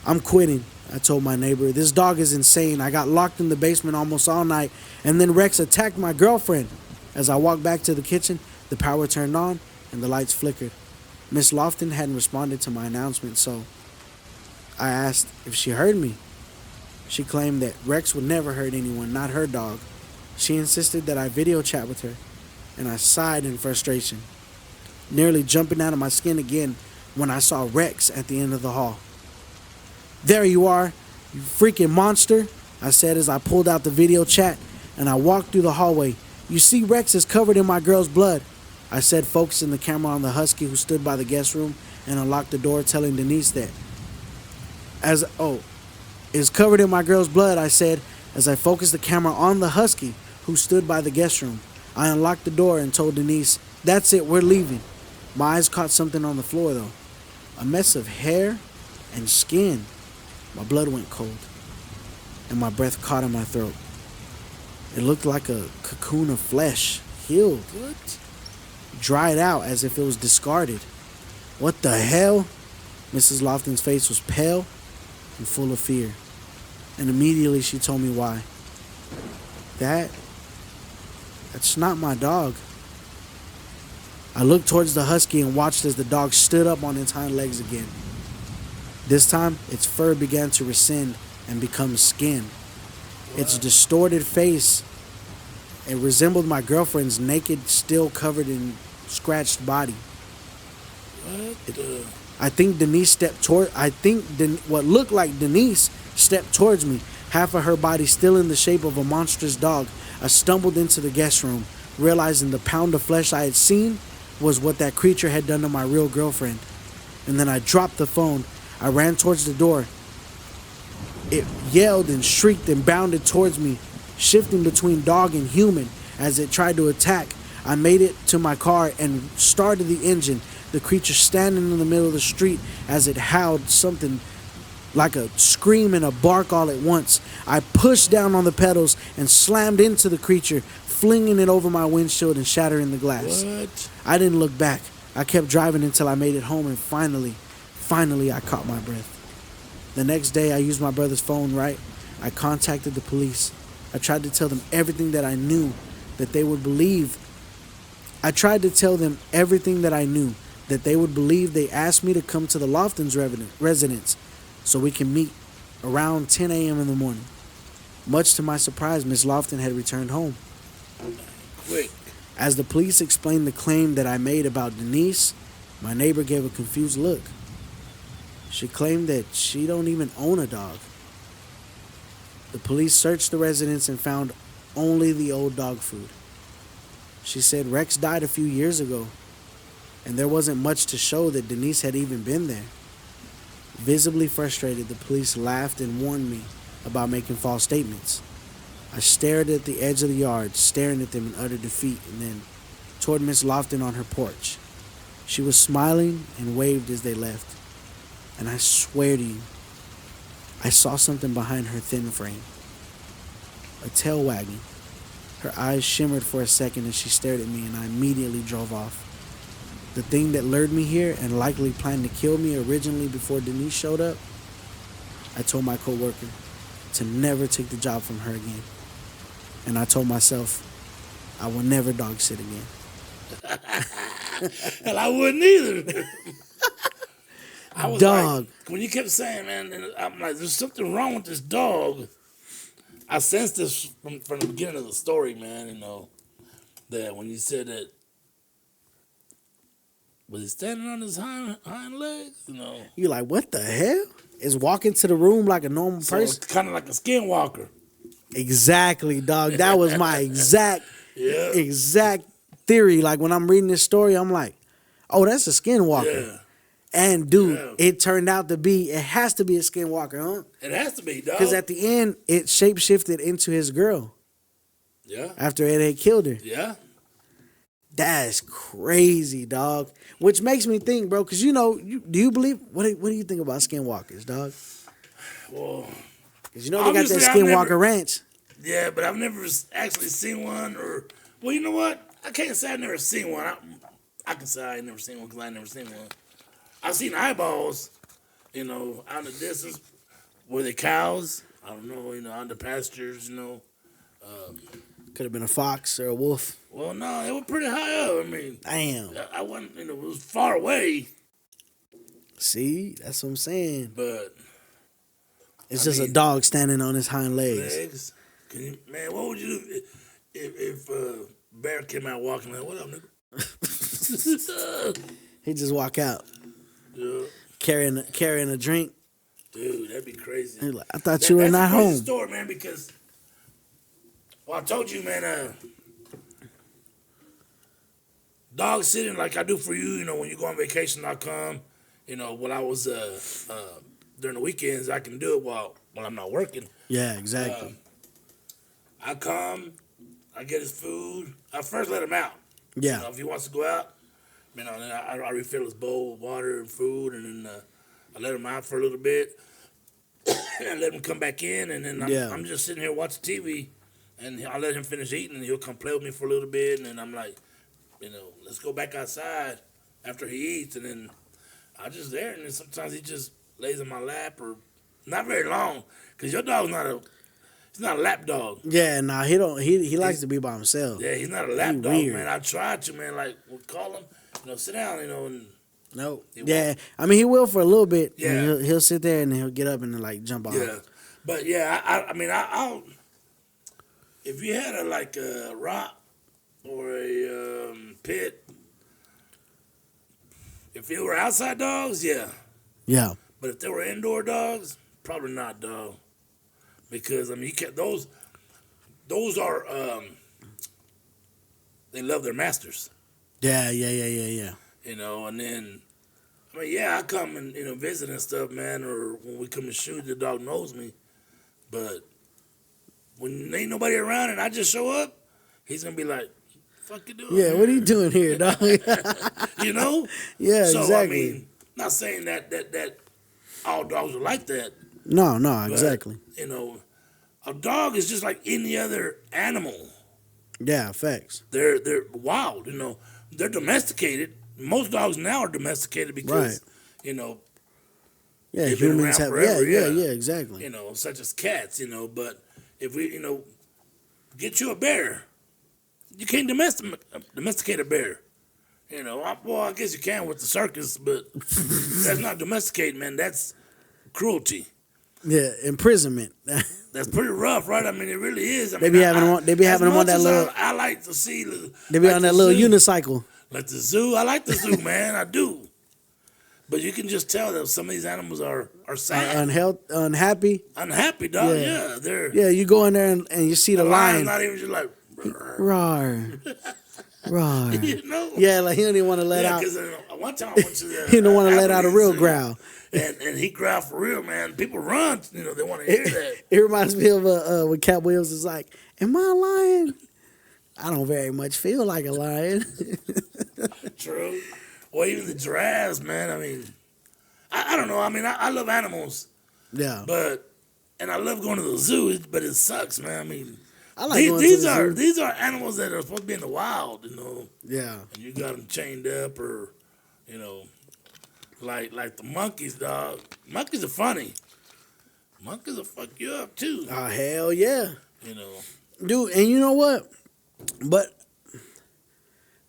I'm quitting, I told my neighbor. This dog is insane. I got locked in the basement almost all night, and then Rex attacked my girlfriend. As I walked back to the kitchen, the power turned on and the lights flickered. Miss Lofton hadn't responded to my announcement, so I asked if she heard me. She claimed that Rex would never hurt anyone, not her dog. She insisted that I video chat with her, and I sighed in frustration, nearly jumping out of my skin again when I saw Rex at the end of the hall. There you are, you freaking monster, I said as I pulled out the video chat and I walked through the hallway. You see, Rex is covered in my girl's blood, I said, focusing the camera on the husky who stood by the guest room, and unlocked the door, telling Denise that is covered in my girl's blood, I said, as I focused the camera on the husky who stood by the guest room. I unlocked the door and told Denise, that's it, we're leaving. My eyes caught something on the floor, though. A mess of hair and skin. My blood went cold, and my breath caught in my throat. It looked like a cocoon of flesh, healed, dried out as if it was discarded. What the hell? Mrs. Lofton's face was pale and full of fear, and immediately she told me why. That's not my dog. I looked towards the husky and watched as the dog stood up on its hind legs again. This time, its fur began to rescind and become skin. Its distorted face, it resembled my girlfriend's naked, still covered in scratched body. I think what looked like Denise stepped towards me, half of her body still in the shape of a monstrous dog. I stumbled into the guest room, realizing the pound of flesh I had seen was what that creature had done to my real girlfriend. And then I dropped the phone. I ran towards the door. It yelled and shrieked and bounded towards me, shifting between dog and human as it tried to attack. I made it to my car and started the engine, the creature standing in the middle of the street as it howled something like a scream and a bark all at once. I pushed down on the pedals and slammed into the creature, flinging it over my windshield and shattering the glass. I didn't look back. I kept driving until I made it home, and finally I caught my breath. The next day, I used my brother's phone, right? I contacted the police. I tried to tell them everything that I knew that they would believe. They asked me to come to the Lofton's residence so we can meet. around 10 a.m. in the morning. Much to my surprise, Miss Lofton had returned home. Quick. As the police explained the claim that I made about Denise, my neighbor gave a confused look. She claimed that she don't even own a dog. The police searched the residence and found only the old dog food. She said Rex died a few years ago, and there wasn't much to show that Denise had even been there. Visibly frustrated, the police laughed and warned me about making false statements. I stared at the edge of the yard, staring at them in utter defeat, and then toward Miss Lofton on her porch. She was smiling and waved as they left. And I swear to you, I saw something behind her thin frame. A tail wagging. Her eyes shimmered for a second as she stared at me, and I immediately drove off. The thing that lured me here and likely planned to kill me originally before Denise showed up, I told my coworker to never take the job from her again. And I told myself I will never dog sit again. Hell, I wouldn't either. I was Dog. like, when you kept saying, man, and I'm like, there's something wrong with this dog. I sensed this from the beginning of the story, man, you know, that when you said that, was he standing on his hind legs, you know? You're like, what the hell? Is walking to the room like a normal So person? it's kind of like a skinwalker. Exactly, dog. That was my exact Yeah. theory. Like when I'm reading this story, I'm like, oh, that's a skinwalker. Yeah. And dude, Yeah. it turned out to be, it has to be a skinwalker, huh? It has to be, dog. Because at the end, it shapeshifted into his girl Yeah. after it had killed her. Yeah. That's crazy, dog. Which makes me think, bro, because do you believe, what do you think about skinwalkers, dog? Well, Because they got that obviously, skinwalker ranch. yeah, but I've never actually seen one well, you know what? I can't say I've never seen one. I can say I ain't never seen one because I ain't never seen one. I've seen eyeballs, out in the distance. Were they cows? I don't know, on the pastures, Could have been a fox or a wolf. Well, no, they were pretty high up. I mean, Damn. I wasn't, it was far away, See, that's what I'm saying. but It's just a dog standing on his hind legs. legs. Man, what would you do if bear came out walking like, what up, nigga? He just walk out Yeah. carrying a drink. Dude, that'd be crazy. He like, I thought you were not That's a crazy home. story, man, because, I told you, man, dog sitting like I do for you, when you go on vacation, I come, when I was, during the weekends, I can do it while I'm not working. Yeah, exactly. I come, I get his food. I first let him out. Yeah. If he wants to go out, then I refill his bowl of water and food, and then I let him out for a little bit. I let him come back in, and then I'm just sitting here watching TV, and I let him finish eating, and he'll come play with me for a little bit, and then I'm like, let's go back outside after he eats, and then I'm just there, and then sometimes he just lays in my lap, or not very long, because your dog's he's not a lap dog. Yeah, nah, he don't. He likes to be by himself. Yeah, he's not a lap dog, weird. man. I tried to, man. Like, we'll call him, sit down, and Nope. He Yeah, won't. I mean he will for a little bit. Yeah. And he'll sit there and then he'll get up and then like jump off. yeah. But yeah, I'll if you had a rock or a pit, if they were outside dogs, yeah. Yeah. But if they were indoor dogs, probably not, dog. Because you can't. Those are they love their masters. Yeah. And then, I come and, visit and stuff, man, or when we come and shoot, the dog knows me. But when ain't nobody around and I just show up, he's going to be like, fuck you doing? Yeah, what are you doing here, dog? Yeah, So, exactly. not saying that all dogs are like that. No, But, exactly. A dog is just like any other animal. Yeah, facts. They're wild, They're domesticated. Most dogs now are domesticated because, Yeah, they've been humans around have. forever, Yeah, exactly. Such as cats, But if we, get you a bear, you can't domesticate a bear. I guess you can with the circus, but that's not domesticated, man. That's cruelty. Yeah, imprisonment. That's pretty rough, right? I mean, it really is. I They mean, be having them. They be having them on that little. I like to see. They be like on the that little zoo. unicycle. Like the zoo, I like the zoo, man. I do. But you can just tell that some of these animals are sad, Unhappy. unhappy, dog. Yeah. Yeah, they're. Yeah, you go in there and you see the lion. Not even just like. Roar. Roar. You know? Yeah, like he don't even want to let out. Because one time I went to the. He don't want to let out a real growl. And he growled for real, man. People run, you know, they want to hear that. It reminds me of when Cat Williams is like, "Am I a lion? I don't very much feel like a lion." True. Or even the giraffes, man. I mean, I don't know. I mean, I love animals. Yeah. And I love going to the zoo, but it sucks, man. I mean, I like going to the zoo. These are animals that are supposed to be in the wild, you know. Yeah. And you got them chained up, or, you know, like the monkeys, dog. Monkeys are funny. Monkeys will fuck you up too. Oh hell yeah. You know. Dude, and you know what? But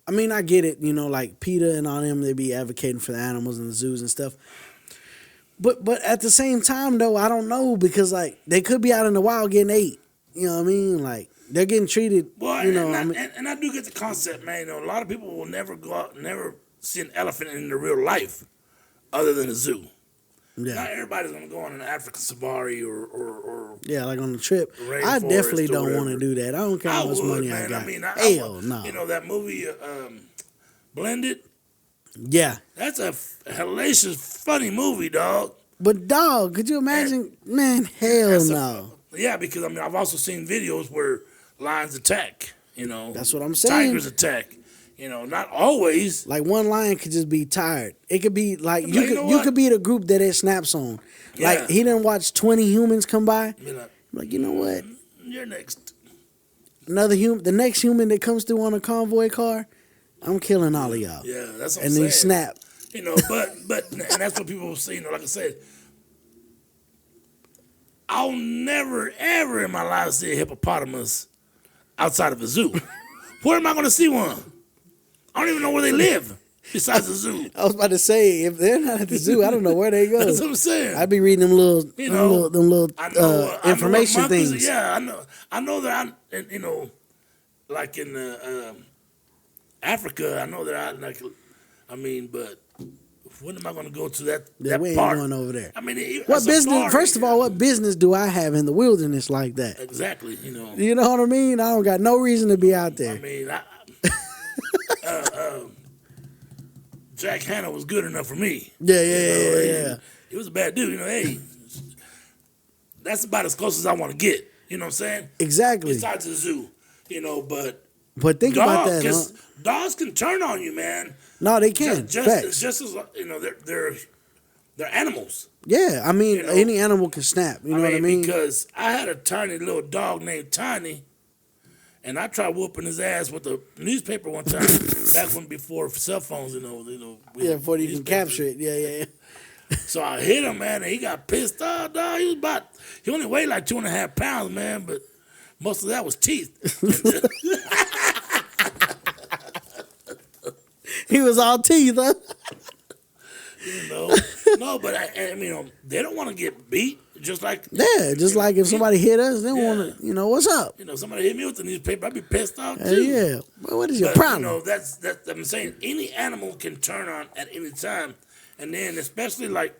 I mean, I get it. You know, like PETA and all them, they be advocating for the animals in the zoos and stuff. But at the same time, though, I don't know, because like they could be out in the wild getting ate. You know what I mean? Like they're getting treated. Well, you know, and I do get the concept, man. You know, a lot of people will never go out, never see an elephant in the real life, other than a zoo. Yeah. Not everybody's gonna go on an African safari or yeah, like on the trip. I definitely don't want to do that. I don't care how much money I got. I mean, hell no. You know that movie, Blended. Yeah. That's a hellacious, funny movie, dog. But dog, could you imagine? Man, hell no. Yeah, because I mean, I've also seen videos where lions attack. You know, that's what I'm saying. Tigers attack. You know, not always. Like one lion could just be tired. It could be like you could be the group that it snaps on. Yeah. Like he didn't watch 20 humans come by. Like, you know what? You're next. Another human. The next human that comes through on a convoy car, I'm killing all of y'all. Yeah, that's what I'm saying. And then snap. You know, but and that's what people will say. You know, like I said, I'll never ever in my life see a hippopotamus outside of a zoo. Where am I going to see one? I don't even know where they live besides the zoo. I was about to say, if they're not at the zoo, I don't know where they go. That's what I'm saying. I'd be reading them little information things. Yeah, I know that you know, like in Africa, I know that but when am I going to go to that we ain't part? going over there. I mean, what business? First of all, what business do I have in the wilderness like that? Exactly. You know. You know what I mean? I don't got no reason to be out there. I mean, Jack Hanna was good enough for me. Yeah. He was a bad dude. You know, hey, that's about as close as I want to get. You know what I'm saying? Exactly. Besides the zoo, you know, but think about that. Huh? Dogs can turn on you, man. No, they can. Just as you know, they're animals. Yeah, I mean, any animal can snap. You know what I mean? Because I had a tiny little dog named Tiny, and I tried whooping his ass with a newspaper one time. back when before cell phones, you know. Before you can capture it. Yeah. So I hit him, man, and he got pissed off, dog. He only weighed like 2.5 pounds, man, but most of that was teeth. He was all teeth, huh? You know, no, but I mean, they don't want to get beat, just like like if somebody hit us, they don't want to. You know, what's up? You know, somebody hit me with the newspaper, I'd be pissed off too. Yeah, but what is your problem? You know, that's I'm saying. Any animal can turn on at any time, and then especially like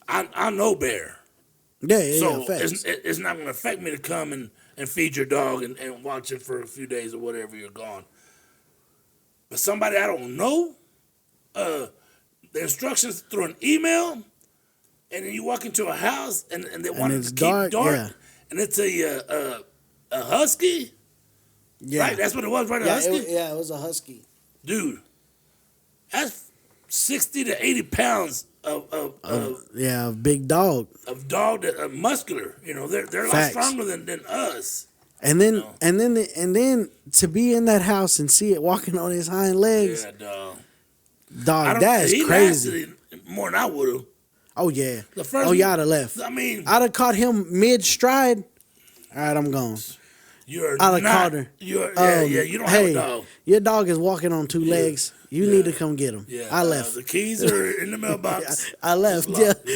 I know bear. So it's not going to affect me to come and feed your dog and watch it for a few days or whatever you're gone. But somebody I don't know, the instructions through an email, and then you walk into a house and they want it to keep dark, and it's a husky. Yeah, right. That's what it was, right? A husky. It was a husky. Dude, that's 60 to 80 pounds of big dog. Of dog that muscular. You know, they're a lot stronger than us. And then and then to be in that house and see it walking on his hind legs. Yeah, dog. Dog, that is crazy. More than I would have. Oh yeah. Y'all have left. I mean, I'd have caught him mid stride. All right, I'm gone. You're I not. called her. You're you don't have Hey, a dog. your dog is walking on two legs. You need to come get him. Yeah, I left. The keys are in the mailbox. I left. It's Yeah, locked.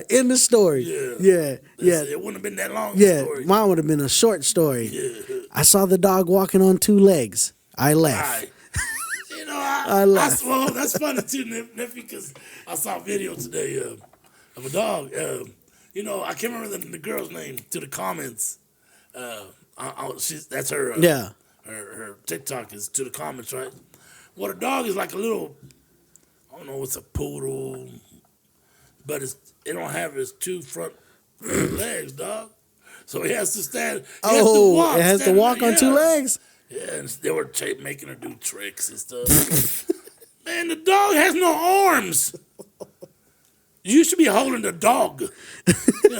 yeah. In the story. Yeah. Yeah. It wouldn't have been that long. Yeah, Story. mine would have been a short story. Yeah. I saw the dog walking on two legs. I left. You know, I left. well, that's funny too, nephew, because I saw a video today of a dog. You know, I can't remember the girl's name. To the comments, that's her. Yeah. Her TikTok is to the comments, right? Well, the dog is like a little, I don't know, it's a poodle, but it don't have his two front legs, dog. So he has to stand. It has to walk on two legs. Yeah, and they were making her do tricks and stuff. Man, the dog has no arms. You should be holding the dog.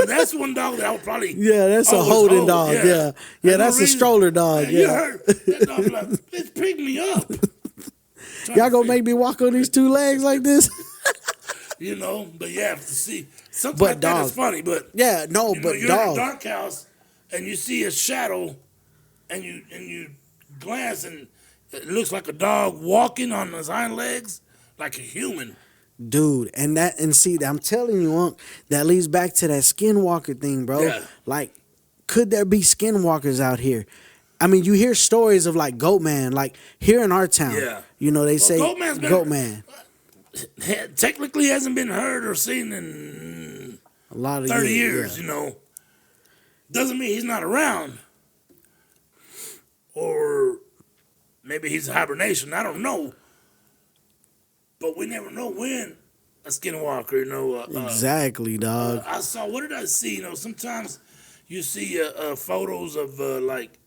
That's one dog that I would probably. Yeah, that's a holding dog. Yeah, that's a stroller dog. Man, yeah. You heard that dog like, bitch, pick me up. Y'all gonna make me walk on these two legs like this? You know, but yeah, to see something But like that is funny. But yeah, no, you know, but you're dog. in a dark house and you see a shadow, and you glance and it looks like a dog walking on his hind legs like a human. Dude, and see, I'm telling you, Unc, that leads back to that Skinwalker thing, bro. Yeah. Like, could there be Skinwalkers out here? I mean, you hear stories of like Goat Man, like here in our town. Yeah. You know, they say Goat Man. Technically hasn't been heard or seen in A lot of 30 years, yeah. you know. Doesn't mean he's not around. Or maybe he's in hibernation. I don't know. But we never know when a skinwalker, you know. Exactly, dog. I saw, what did I see? You know, sometimes you see photos of like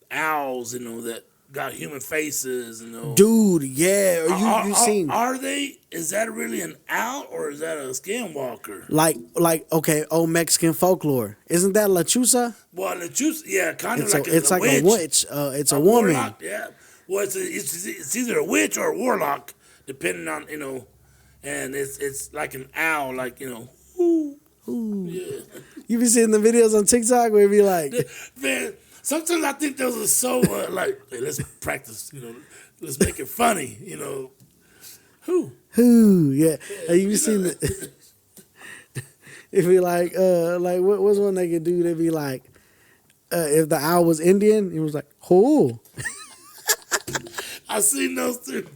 owls, you know, that got human faces, you know. Dude, yeah. You seen? Are they? Is that really an owl or is that a skinwalker? Like okay, old Mexican folklore. Isn't that La Chusa? Well, the juice, yeah, kind of It's like a witch. It's a woman. Warlock, yeah. Well, it's either a witch or a warlock, depending on, you know, and it's like an owl, like, you know. Ooh. Yeah. You be seeing the videos on TikTok where it be like, man, sometimes I think those are so like, hey, let's practice, you know, let's make it funny, you know. yeah. You be seeing the. It be like what's one they could do? They be like, if the owl was Indian, it was like, who? I seen those too,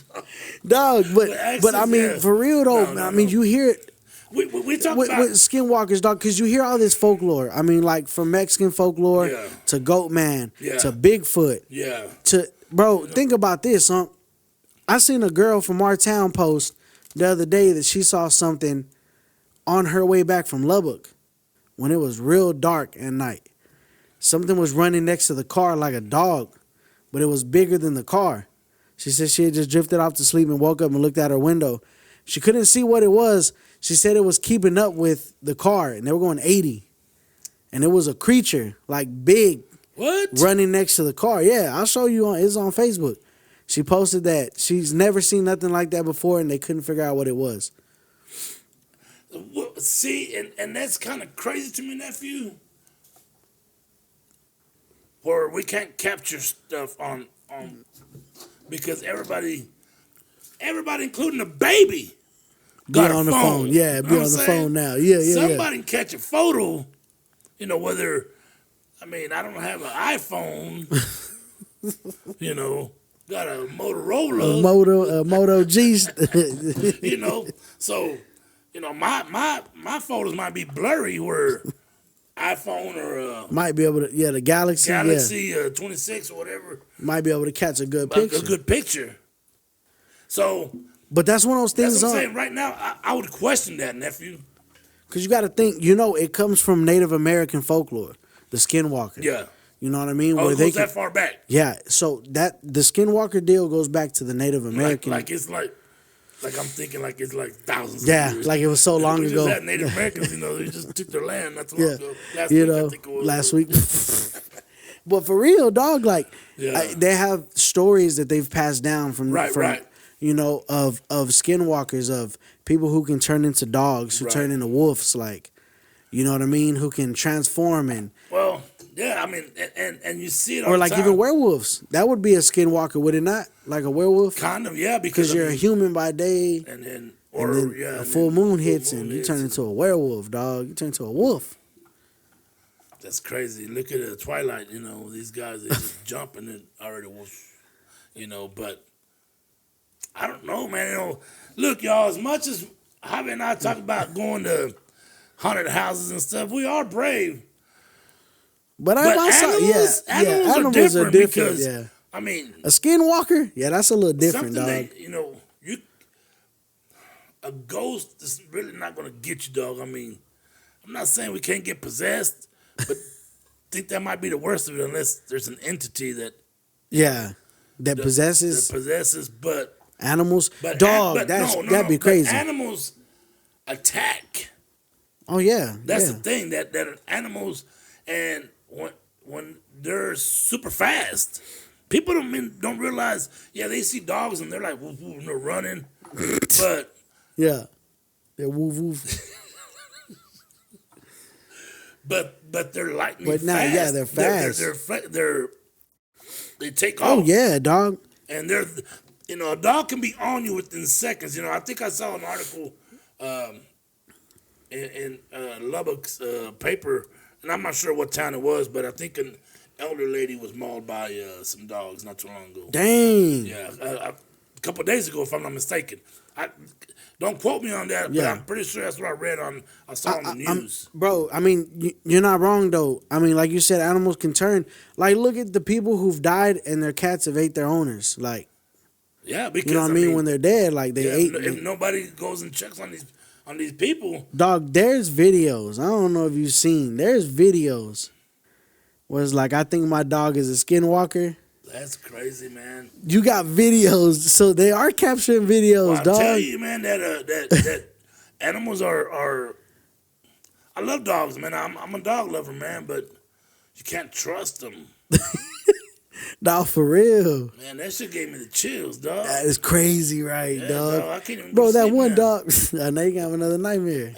dog. But I mean, for real though, I mean, you hear it. We talk with Skinwalkers, dog, because you hear all this folklore. I mean, like from Mexican folklore to Goat Man to Bigfoot. Yeah. To bro, think about this, huh? I seen a girl from our town post the other day that she saw something on her way back from Lubbock when it was real dark at night. Something was running next to the car like a dog, but it was bigger than the car. She said she had just drifted off to sleep and woke up and looked out her window. She couldn't see what it was. She said it was keeping up with the car, and they were going 80. And it was a creature, like big, running next to the car. Yeah, I'll show you. It's on Facebook. She posted that. She's never seen nothing like that before, and they couldn't figure out what it was. See, and that's kind of crazy to me, nephew. Where we can't capture stuff on because everybody, including the baby, got on a the phone. Yeah, be on the phone now. Yeah. Somebody can catch a photo. You know, whether, I mean, I don't have an iPhone. You know, got a Motorola. A Moto G. You know, so, you know, my photos might be blurry where iPhone or might be able to, the Galaxy 26 or whatever might be able to catch a good picture. A good picture. So, but that's one of those things. That's what I'm saying. Right now, I would question that, nephew. Because you got to think, you know, it comes from Native American folklore, the Skinwalker. Yeah. You know what I mean? Oh, it goes that far back. Yeah. So the Skinwalker deal goes back to the Native American. Like it's like I'm thinking like it's like thousands of years. Like it was so long ago. That Native Americans, you know, they just took their land not too long ago. Last week. But for real, dog, like they have stories that they've passed down from you know, of skinwalkers, of people who can turn into dogs, who turn into wolves, like, you know what I mean, who can transform and. Well, Yeah, I mean, and you see it all Or the like time. even werewolves. That would be a skinwalker, would it not? Like a werewolf? Kind of, yeah, because Because you're a human by day, and then a full moon hits and you turn into a werewolf, dog. You turn into a wolf. That's crazy. Look at the Twilight. These guys they just jump and it already was. But I don't know, man. Look, y'all. As much as Javi and I talk about going to haunted houses and stuff, we are brave. But animals are different because, yeah. I mean, a skinwalker, yeah, that's a little different, dog. A ghost is really not gonna get you, dog. I mean, I'm not saying we can't get possessed, but I think that might be the worst of it unless there's an entity that possesses but animals. Dog, that'd be crazy. But animals attack. Oh yeah, that's the thing that animals and when they're super fast, people don't realize. Yeah, they see dogs and they're like woof, woof, and they're running, but yeah, they're woof woof. But they're lightning fast. Yeah, they're fast. They take off. Oh yeah, dog. And they're, a dog can be on you within seconds. I think I saw an article in Lubbock's paper, and I'm not sure what town it was, but I think an elder lady was mauled by some dogs not too long ago. Dang. Yeah, a couple of days ago, if I'm not mistaken. Don't quote me on that, but I'm pretty sure that's what I saw on the news. Bro, I mean, you're not wrong, though. I mean, like you said, animals can turn. Like, look at the people who've died and their cats have ate their owners. Like, yeah, because, you know what I mean? When they're dead, like, they ate. If nobody goes and checks on these people. Dog, there's videos. I don't know if you've seen. There's videos where it's like, I think my dog is a skinwalker. That's crazy, man. You got videos, so they are capturing videos, dog. I tell you, man, that animals are. I love dogs, man. I'm a dog lover, man, but you can't trust them. Dog, for real. Man, that shit gave me the chills, dog. That is crazy, right, dog? I can't even Bro, that one dog. I know you can have another nightmare.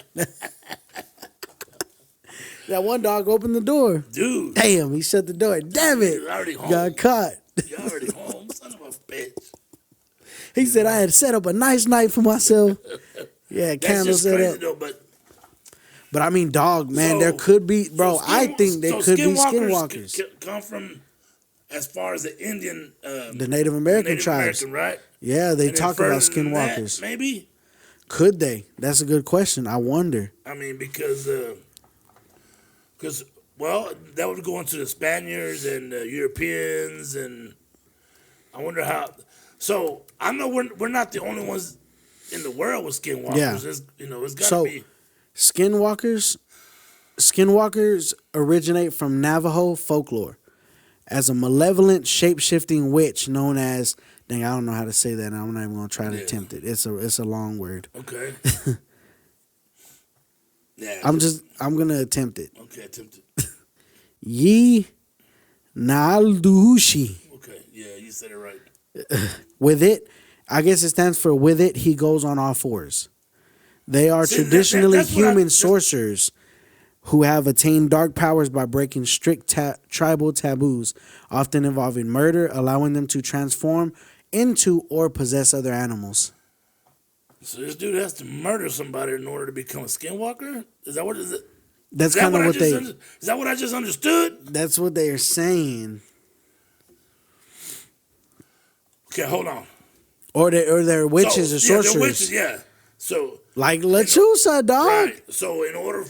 That one dog opened the door. Dude. Damn, he shut the door. Damn it. He's already home. Got caught. You're already home, son of a bitch. He said I had set up a nice night for myself. Yeah, candles set up. Though, but I mean, dog, man, there could be, bro. I think there could be skinwalkers. Come from as far as the Indian, the Native American tribes, right? Yeah, they talk about skinwalkers. Maybe. Could they? That's a good question. I wonder. I mean, because well, that would go into the Spaniards and the Europeans, and I wonder how. So I know we're not the only ones in the world with skinwalkers. Yeah. It's got to be. Skinwalkers originate from Navajo folklore as a malevolent, shape-shifting witch known as. Dang, I don't know how to say that. I'm not even gonna try to attempt it. It's a long word. Okay. Yeah. I'm gonna attempt it. Okay, attempt it. Ye Naldushi. Okay, yeah, you said it right. With it, I guess it stands for with it, he goes on all fours. They are traditionally human sorcerers who have attained dark powers by breaking strict tribal taboos, often involving murder, allowing them to transform into or possess other animals. So this dude has to murder somebody in order to become a skinwalker? Is that what is it? That's kind of what they. Is that what I just understood? That's what they are saying. Okay, hold on. Or they're witches or sorcerers. They're witches, yeah. So like Lechusa, dog. Right. So in order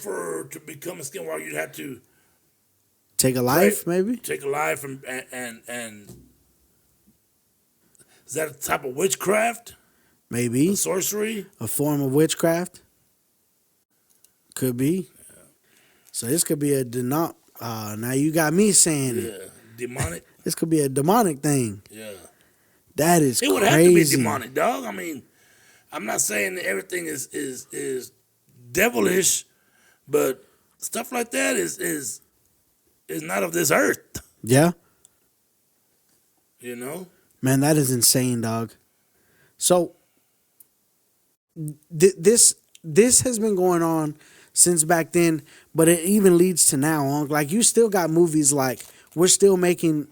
to become a skinwalker, you'd have to take a life, maybe. Take a life and is that a type of witchcraft? Maybe. A sorcery? A form of witchcraft? Could be. Yeah. So this could be a now you got me saying it. Yeah. Demonic? This could be a demonic thing. Yeah. That is crazy. It would have to be demonic, dog. I mean, I'm not saying that everything is devilish, but stuff like that is not of this earth. Yeah. You know? Man, that is insane, dog. So this has been going on since back then, but it even leads to now. Like you still got movies like we're still making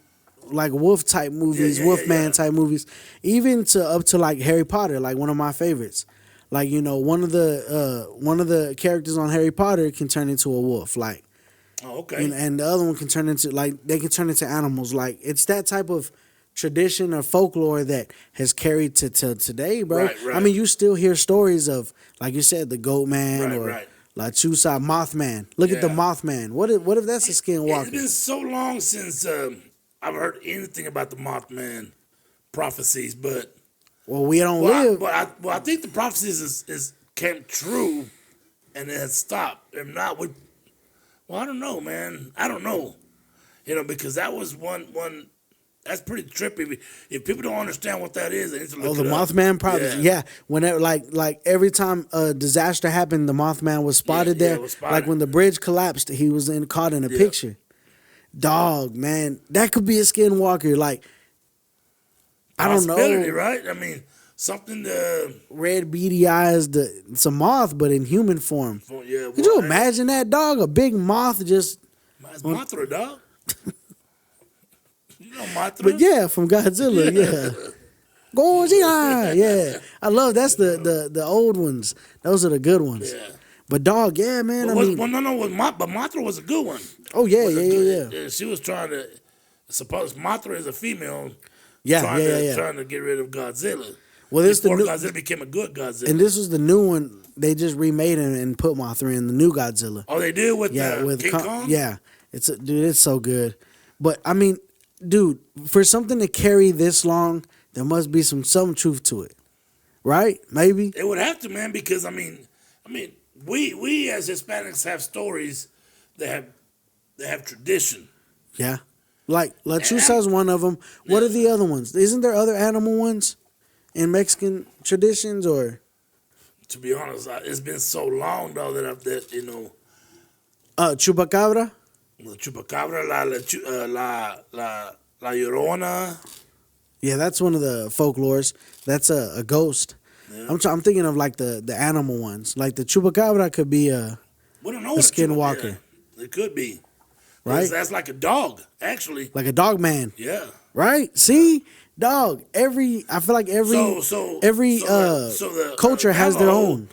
like wolf type movies, Wolfman type movies, even to up to like Harry Potter, like one of my favorites. Like one of the characters on Harry Potter can turn into a wolf, like. Oh, okay. And the other one can turn into they can turn into animals. Like it's that type of tradition or folklore that has carried to today, bro. Right. I mean, you still hear stories of, like you said, the Goat Man or right. like Chusa Mothman. Look at the Mothman. What if that's a Skinwalker? It's been so long since I've heard anything about the Mothman prophecies, but Well, we don't live. I think the prophecies is came true, and it has stopped. If not, I don't know, man. I don't know, because that was one. That's pretty trippy. If people don't understand what that is, they need to look the it up. Mothman prophecy. Yeah. Whenever like every time a disaster happened, the Mothman was spotted there. was spotted. Like when the bridge collapsed, he was caught in a picture. Dog, man, that could be a Skinwalker. Like, I don't know, right? I mean, something red beady eyes. It's a moth, but in human form. Yeah. Could you imagine that, dog? A big moth just. It's Mothra, dog. You know Mothra. But yeah, from Godzilla, yeah. Godzilla, yeah. I love that's the old ones. Those are the good ones. Yeah. But dog, yeah, man. But Mothra was a good one. Oh yeah. She was trying to. Suppose Mothra is a female. Yeah, Trying to get rid of Godzilla. Well, this before Godzilla became a good Godzilla. And this was the new one. They just remade it and put Mothra in the new Godzilla. Oh, they did with King Kong? Yeah, dude, it's so good. But I mean, dude, for something to carry this long, there must be some truth to it, right? Maybe it would have to, man, because I mean, we as Hispanics have stories that have tradition. Yeah, like La Chusa's one of them. What are the other ones? Isn't there other animal ones in Mexican traditions or? To be honest, it's been so long though Chupacabra. The Chupacabra, la Llorona. Yeah, that's one of the folklores. That's a ghost. Yeah. I'm thinking of like the animal ones. Like the Chupacabra could be a Skinwalker. It could be. Right? That's like a dog, actually. Like a dog man. Yeah. Right? See? Dog. I feel like every culture has their own.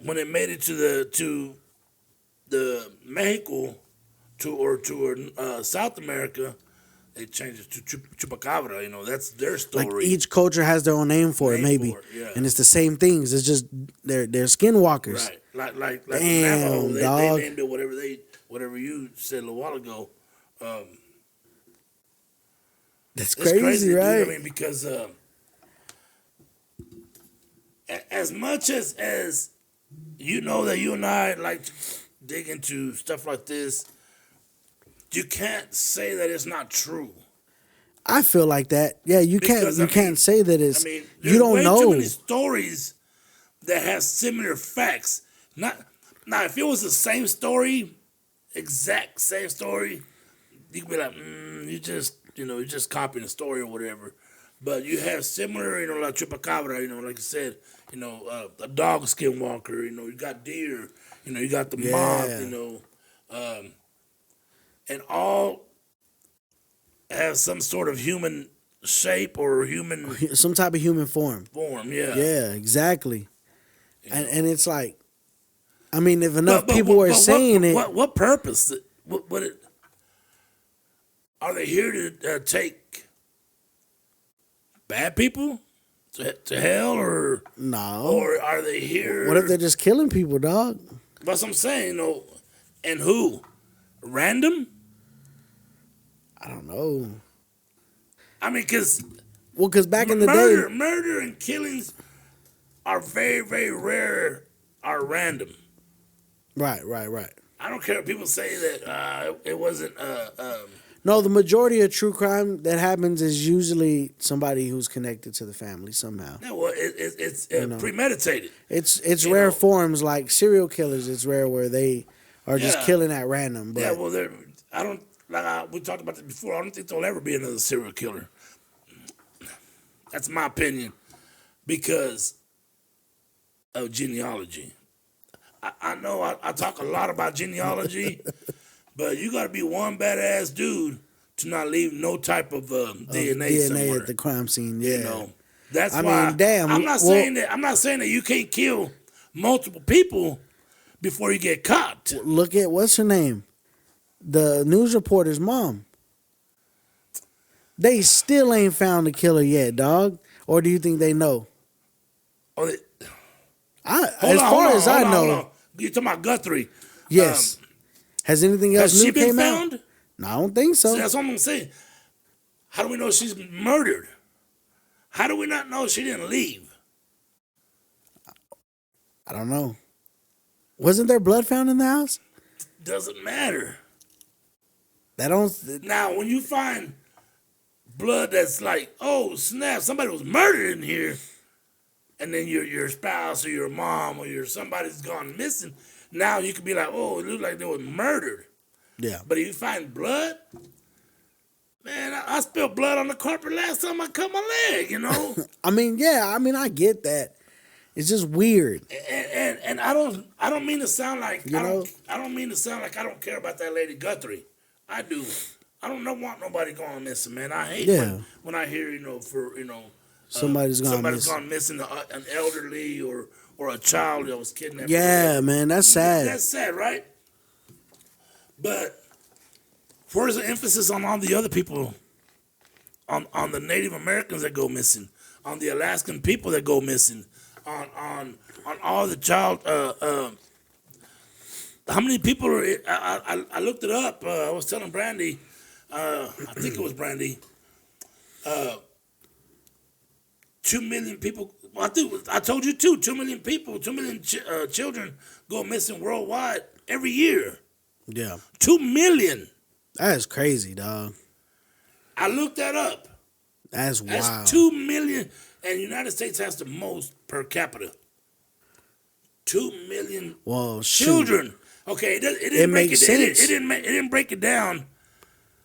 When it made it to the Mexico or South America, they changed it to Chupacabra. That's their story. Like each culture has their own name for it, maybe. And it's the same things. It's just they're Skinwalkers. Right. Like damn, Navajo, dog. They named it whatever you said a little while ago. That's crazy, right? Dude. I mean, because as much as you know that you and I like to dig into stuff like this, you can't say that it's not true. I feel like that. Yeah, you can't say that it's. You don't know. Too many stories that have similar facts. Now, if it was the same story, exact same story, you could be like, you're just copying the story or whatever. But you have similar, like Chupacabra, like you said, a dog Skinwalker, you got deer, you got the moth, and all have some sort of human shape or some type of human form. Yeah. Yeah, exactly. And it's like, I mean, if enough people were saying it. What purpose? Are they here to take bad people to hell or no? Or are they here? What if they're just killing people, dog? That's what I'm saying, and who? Random? I don't know. I mean, because back in the day, murder and killings are very, very rare. Are random. Right. I don't care if people say that it wasn't. No, the majority of true crime that happens is usually somebody who's connected to the family somehow. No, well, it's premeditated. It's rare forms like serial killers. It's rare where they are just killing at random. But I don't. We talked about this before. I don't think there'll ever be another serial killer. That's my opinion, because of genealogy. I know I talk a lot about genealogy, but you got to be one badass dude to not leave no type of DNA somewhere at the crime scene. Yeah, You know, that's I why mean, damn. I'm not saying that. I'm not saying that you can't kill multiple people before you get caught. Look at what's her name, the news reporter's mom. They still ain't found the killer yet, dog. Or do you think they know? Oh, As far as I know, you're talking about Guthrie. yes. Has anything else Has she new been came found? out? No, I don't think so. See, that's what I'm saying. How do we know she's murdered? How do we not know she didn't leave? I don't know. Wasn't there blood found in the house? Doesn't matter. That don't. Now, when you find blood that's like, oh snap, somebody was murdered in here, and then your spouse or your mom or your somebody's gone missing, now you could be like, oh, it looked like they were murdered. Yeah. But if you find blood, man, I spilled blood on the carpet last time I cut my leg, you know? I mean, yeah, I get that. It's just weird. And I don't mean to sound like You know? I don't mean to sound like I don't care about that lady Guthrie. I do. I don't want nobody going missing, man. I hate when I hear, Somebody's gone missing, an elderly or a child that was kidnapped. Yeah, man, that's sad. That's sad, right? But where's the emphasis on all the other people, on the Native Americans that go missing, on the Alaskan people that go missing, on all the child? How many people are? I looked it up. I was telling Brandy. I think it was Brandy. 2 million people. Well, I told you too. 2 million people. 2 million children go missing worldwide every year. Yeah. 2 million. That is crazy, dog. I looked that up. That's wild. That's 2 million, and the United States has the most per capita. 2 million children. Okay, it didn't break makes it. sense. It didn't break it down.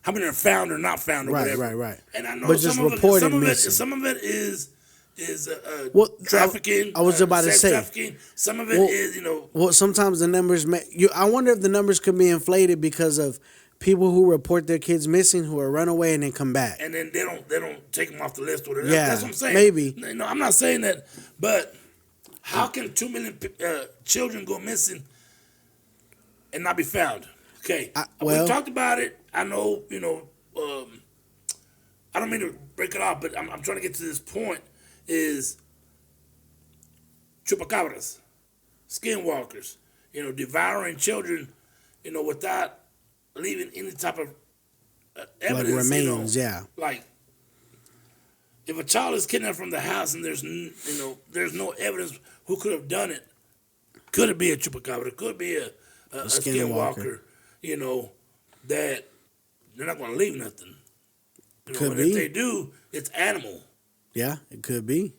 How many are found or not found or whatever. Right. And I know But just reported missing. Some of it is trafficking. I was about to sex say. trafficking. Some of it is Well, sometimes the numbers. I wonder if the numbers could be inflated because of people who report their kids missing who are run away and then come back. And then they don't take them off the list or whatever. Yeah, That's what I'm saying. maybe. No, I'm not saying that. But how can 2 million children go missing and not be found? Okay, we talked about it. I know, I don't mean to break it off, but I'm trying to get to this point is chupacabras, skinwalkers, devouring children, without leaving any type of evidence. Like remains, yeah. Like, if a child is kidnapped from the house and there's no evidence who could have done it, could it be a chupacabra? Could it be a skinwalker? That they're not going to leave nothing. Could be. If they do, it's animal. Yeah, it could be.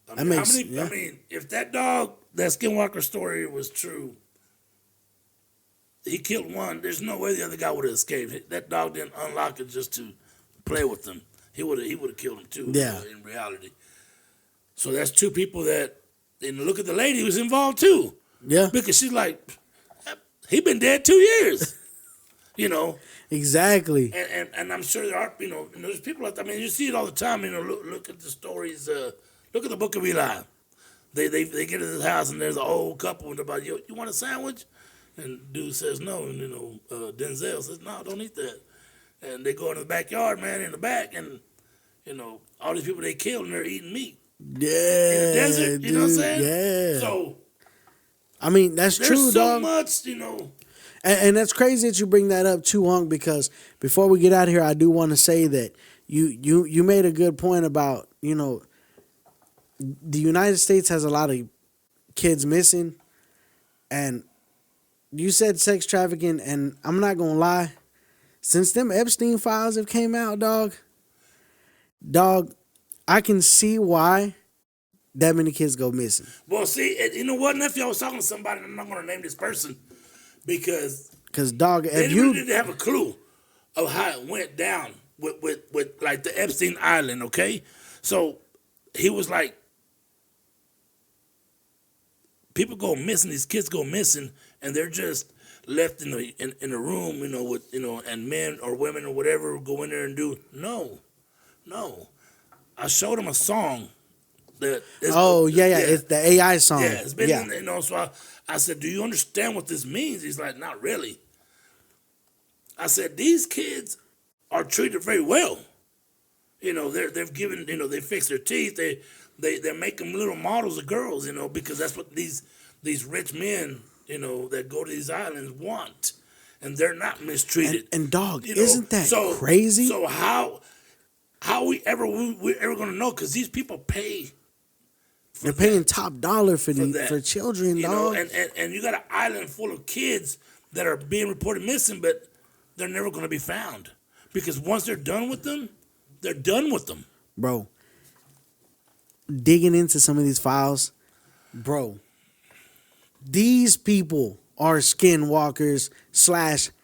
I mean, if that skinwalker story was true, he killed one. There's no way the other guy would have escaped. That dog didn't unlock it just to play with them. He would have killed him too. Yeah. In reality. So that's two people that. And look at the lady who's involved too. Yeah. Because she's like, he been dead 2 years. Exactly. And I'm sure there are, there's people like that. I mean, you see it all the time. Look at the stories. Look at the Book of Eli. They get to this house and there's an old couple and they're about, you want a sandwich? And dude says no. And Denzel says, no, don't eat that. And they go in the backyard, man, in the back, and all these people they killed and they're eating meat. Yeah. In the desert, you know what I'm saying? Yeah. So I mean, that's true, dog. There's so much, And that's crazy that you bring that up too, Hunk, because before we get out of here, I do want to say that you made a good point about, the United States has a lot of kids missing, and you said sex trafficking, and I'm not going to lie, since them Epstein files have came out, dog, I can see why that many kids go missing. Well, see, you know what, nephew? I was talking to somebody, and I'm not going to name this person, because dog, they really didn't have a clue of how it went down with like the Epstein Island, okay? So he was like, people go missing. These kids go missing, and they're just left in a room, with and men or women or whatever go in there and do. No. I showed him a song that. It's the AI song. Yeah, it's been So I said, "Do you understand what this means?" He's like, "Not really." I said, "These kids are treated very well. They've given, they fix their teeth. They make them little models of girls, because that's what these rich men, that go to these islands want, and they're not mistreated. And dog, isn't that crazy? So how we ever gonna know? Because these people pay. They're paying top dollar for children, dog. And you got an island full of kids that are being reported missing, but they're never gonna be found because once they're done with them, they're done with them, bro. Digging into some of these files, bro. These people are skinwalkers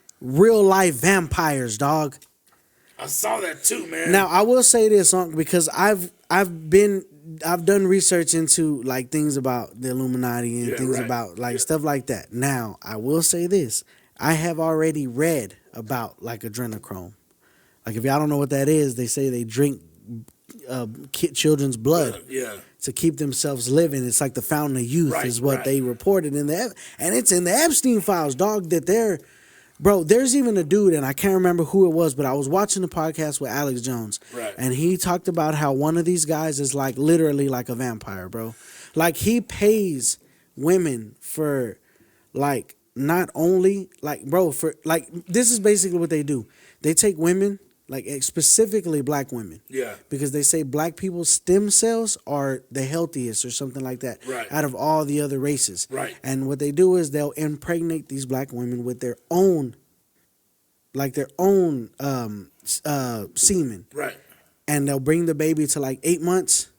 / real life vampires, dog. I saw that too, man. Now I will say this, because I've done research into like things about the Illuminati and things about stuff like that. Now I will say this: I have already read about like adrenochrome. Like if y'all don't know what that is, they say they drink children's blood to keep themselves living. It's like the fountain of youth is what they reported in the, and it's in the Epstein files, dog. There's even a dude, and I can't remember who it was, but I was watching the podcast with Alex Jones, and he talked about how one of these guys is like literally like a vampire, bro. Like he pays women for like not only like for like this is basically what they do. They take women. Like specifically black women. Yeah. Because they say black people's stem cells are the healthiest or something like that. Right. Out of all the other races. Right. And what they do is they'll impregnate these black women with their own semen. Right. And they'll bring the baby to like 8 months.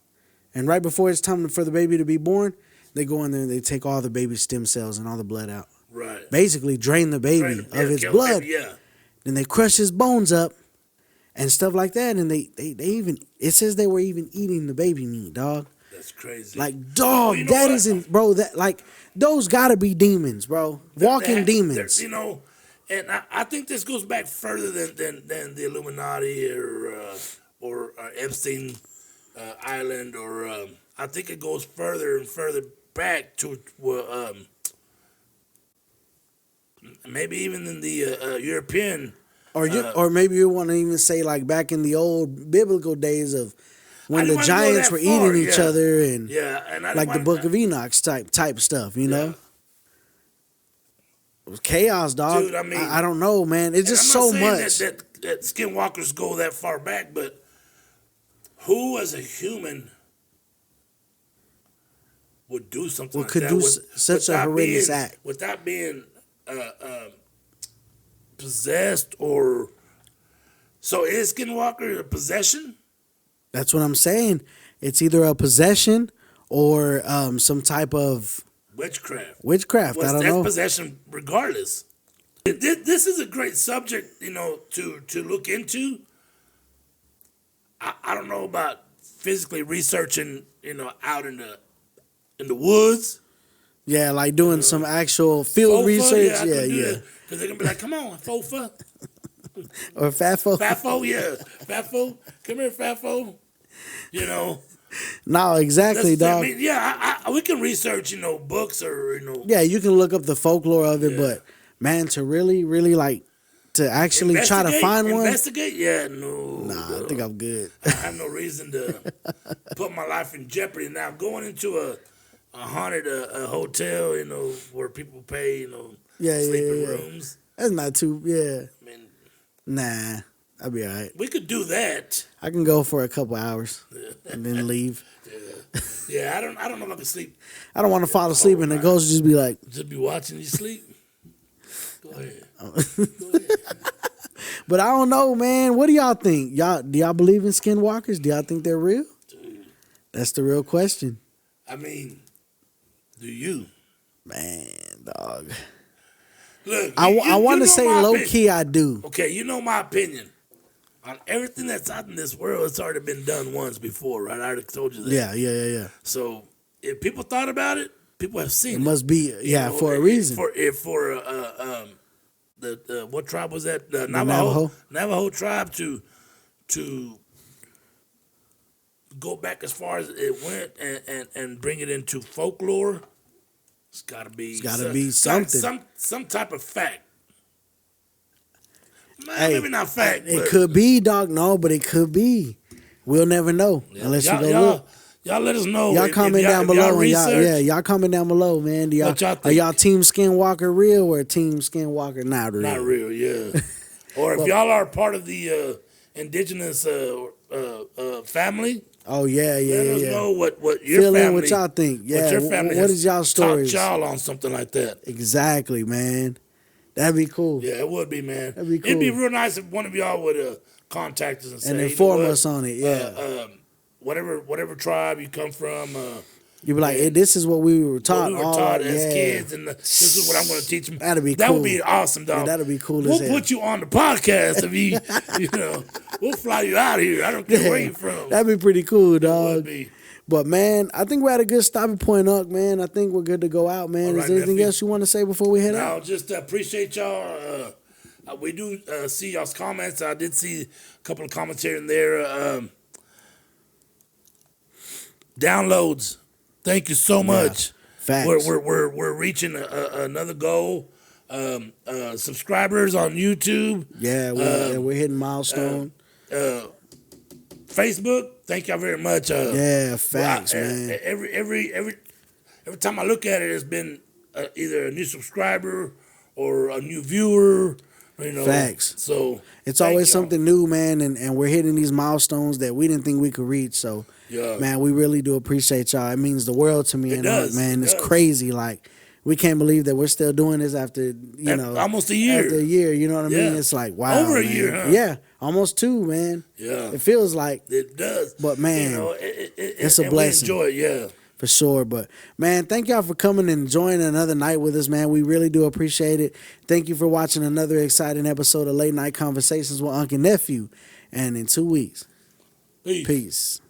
And right before it's time for the baby to be born, they go in there and they take all the baby's stem cells and all the blood out. Right. Basically drain the baby of its blood. Baby, yeah. Then they crush his bones up. And stuff like that, and they even, it says they were even eating the baby meat, dog. That's crazy. Like, dog, that isn't, bro. That like those gotta be demons, bro. Walking demons. And I think this goes back further than the Illuminati or Epstein Island, or I think it goes further and further back to maybe even in the European. Or maybe you want to even say like back in the old biblical days of when the giants were eating each other and like the Book of Enoch type stuff, know? It was chaos, dog. Dude, I mean, I don't know, man. It's just so much. That skinwalkers go that far back, but who as a human would do something like that? Such a horrendous act without being possessed, or so is Skinwalker a possession? That's what I'm saying. It's either a possession or some type of witchcraft. I don't know. That's possession, regardless. This is a great subject, to look into. I don't know about physically researching, out in the woods. Yeah, like doing some actual field research. Yeah. Because they're going to be like, come on, Fofa. Or Fafo. Fafo, yeah. Fafo. Come here, Fafo. No, exactly, dog. I mean, we can research, books or, Yeah, you can look up the folklore of it, but, man, to really, really, like, to actually try to find one. Investigate? Yeah, no. Nah, I think I'm good. I have no reason to put my life in jeopardy. Now, going into a haunted hotel, where people pay, sleeping rooms. That's not too, I mean, nah, I'll be all right. We could do that. I can go for a couple hours and then leave. Yeah, I don't know if I can sleep. I don't want to fall asleep and the ghost just be like. Just be watching you sleep. Go ahead. But I don't know, man. What do y'all think? Do y'all believe in skinwalkers? Do y'all think they're real? Dude. That's the real question. I mean, do you? Man, dog. Look, I want to say low key I do. Okay, you know my opinion on everything that's out in this world. It's already been done once before, right? I already told you that. Yeah. So if people thought about it, people have seen It it. must be, for a reason. The what tribe was that? The Navajo. Navajo tribe to go back as far as it went and bring it into folklore. It's got to be. It's got to be something. Some type of fact. Hey, maybe not fact. It but could be, dog. No, but it could be. We'll never know unless you go look. Y'all let us know. Y'all comment down below. Y'all comment down below, man. Do What y'all think? Are y'all Team Skinwalker real or Team Skinwalker not real? Not real, yeah. Or if y'all are part of the indigenous family. Oh yeah. Let us know what your Fill family. in what y'all think. Yeah. What your family What is y'all stories? Taught y'all on something like that. Exactly, man. That'd be cool. Yeah, it would be, man. That'd be cool. It'd be real nice if one of y'all would contact us and say, inform us on it. Yeah. Whatever tribe you come from. You'd be like, hey, this is what we were taught. We were taught as kids, and this is what I'm going to teach them. That'd be cool. That would be awesome, dog. Yeah, that'd be cool. We'll put you on the podcast if we'll fly you out here. I don't care where you're from. That'd be pretty cool, dog. It would be. But man, I think we're at a good stopping point, Unc, man. I think we're good to go out, man. Right, is there anything nephew. else you want to say before we head out? No, just appreciate y'all. We do see y'all's comments. I did see a couple of comments here and there. Downloads. Thank you so much. Facts. We're reaching another goal. Subscribers on YouTube. Yeah, we're hitting milestone. Facebook. Thank y'all very much. Facts, man. Every time I look at it, it's been either a new subscriber or a new viewer. Facts. So it's always something new, man, and we're hitting these milestones that we didn't think we could reach. So, man, we really do appreciate y'all. It means the world to me, man. It's crazy. Like, we can't believe that we're still doing this after almost a year. After a year, you know what I mean? It's like, wow, over a man. year, huh? Yeah, almost 2, man. Yeah, it feels like it does. But man, it's a blessing. We enjoy it, yeah. For sure. But man, thank y'all for coming and enjoying another night with us, man. We really do appreciate it. Thank you for watching another exciting episode of Late Night Conversations with Unc and Nephew. And in 2 weeks, peace.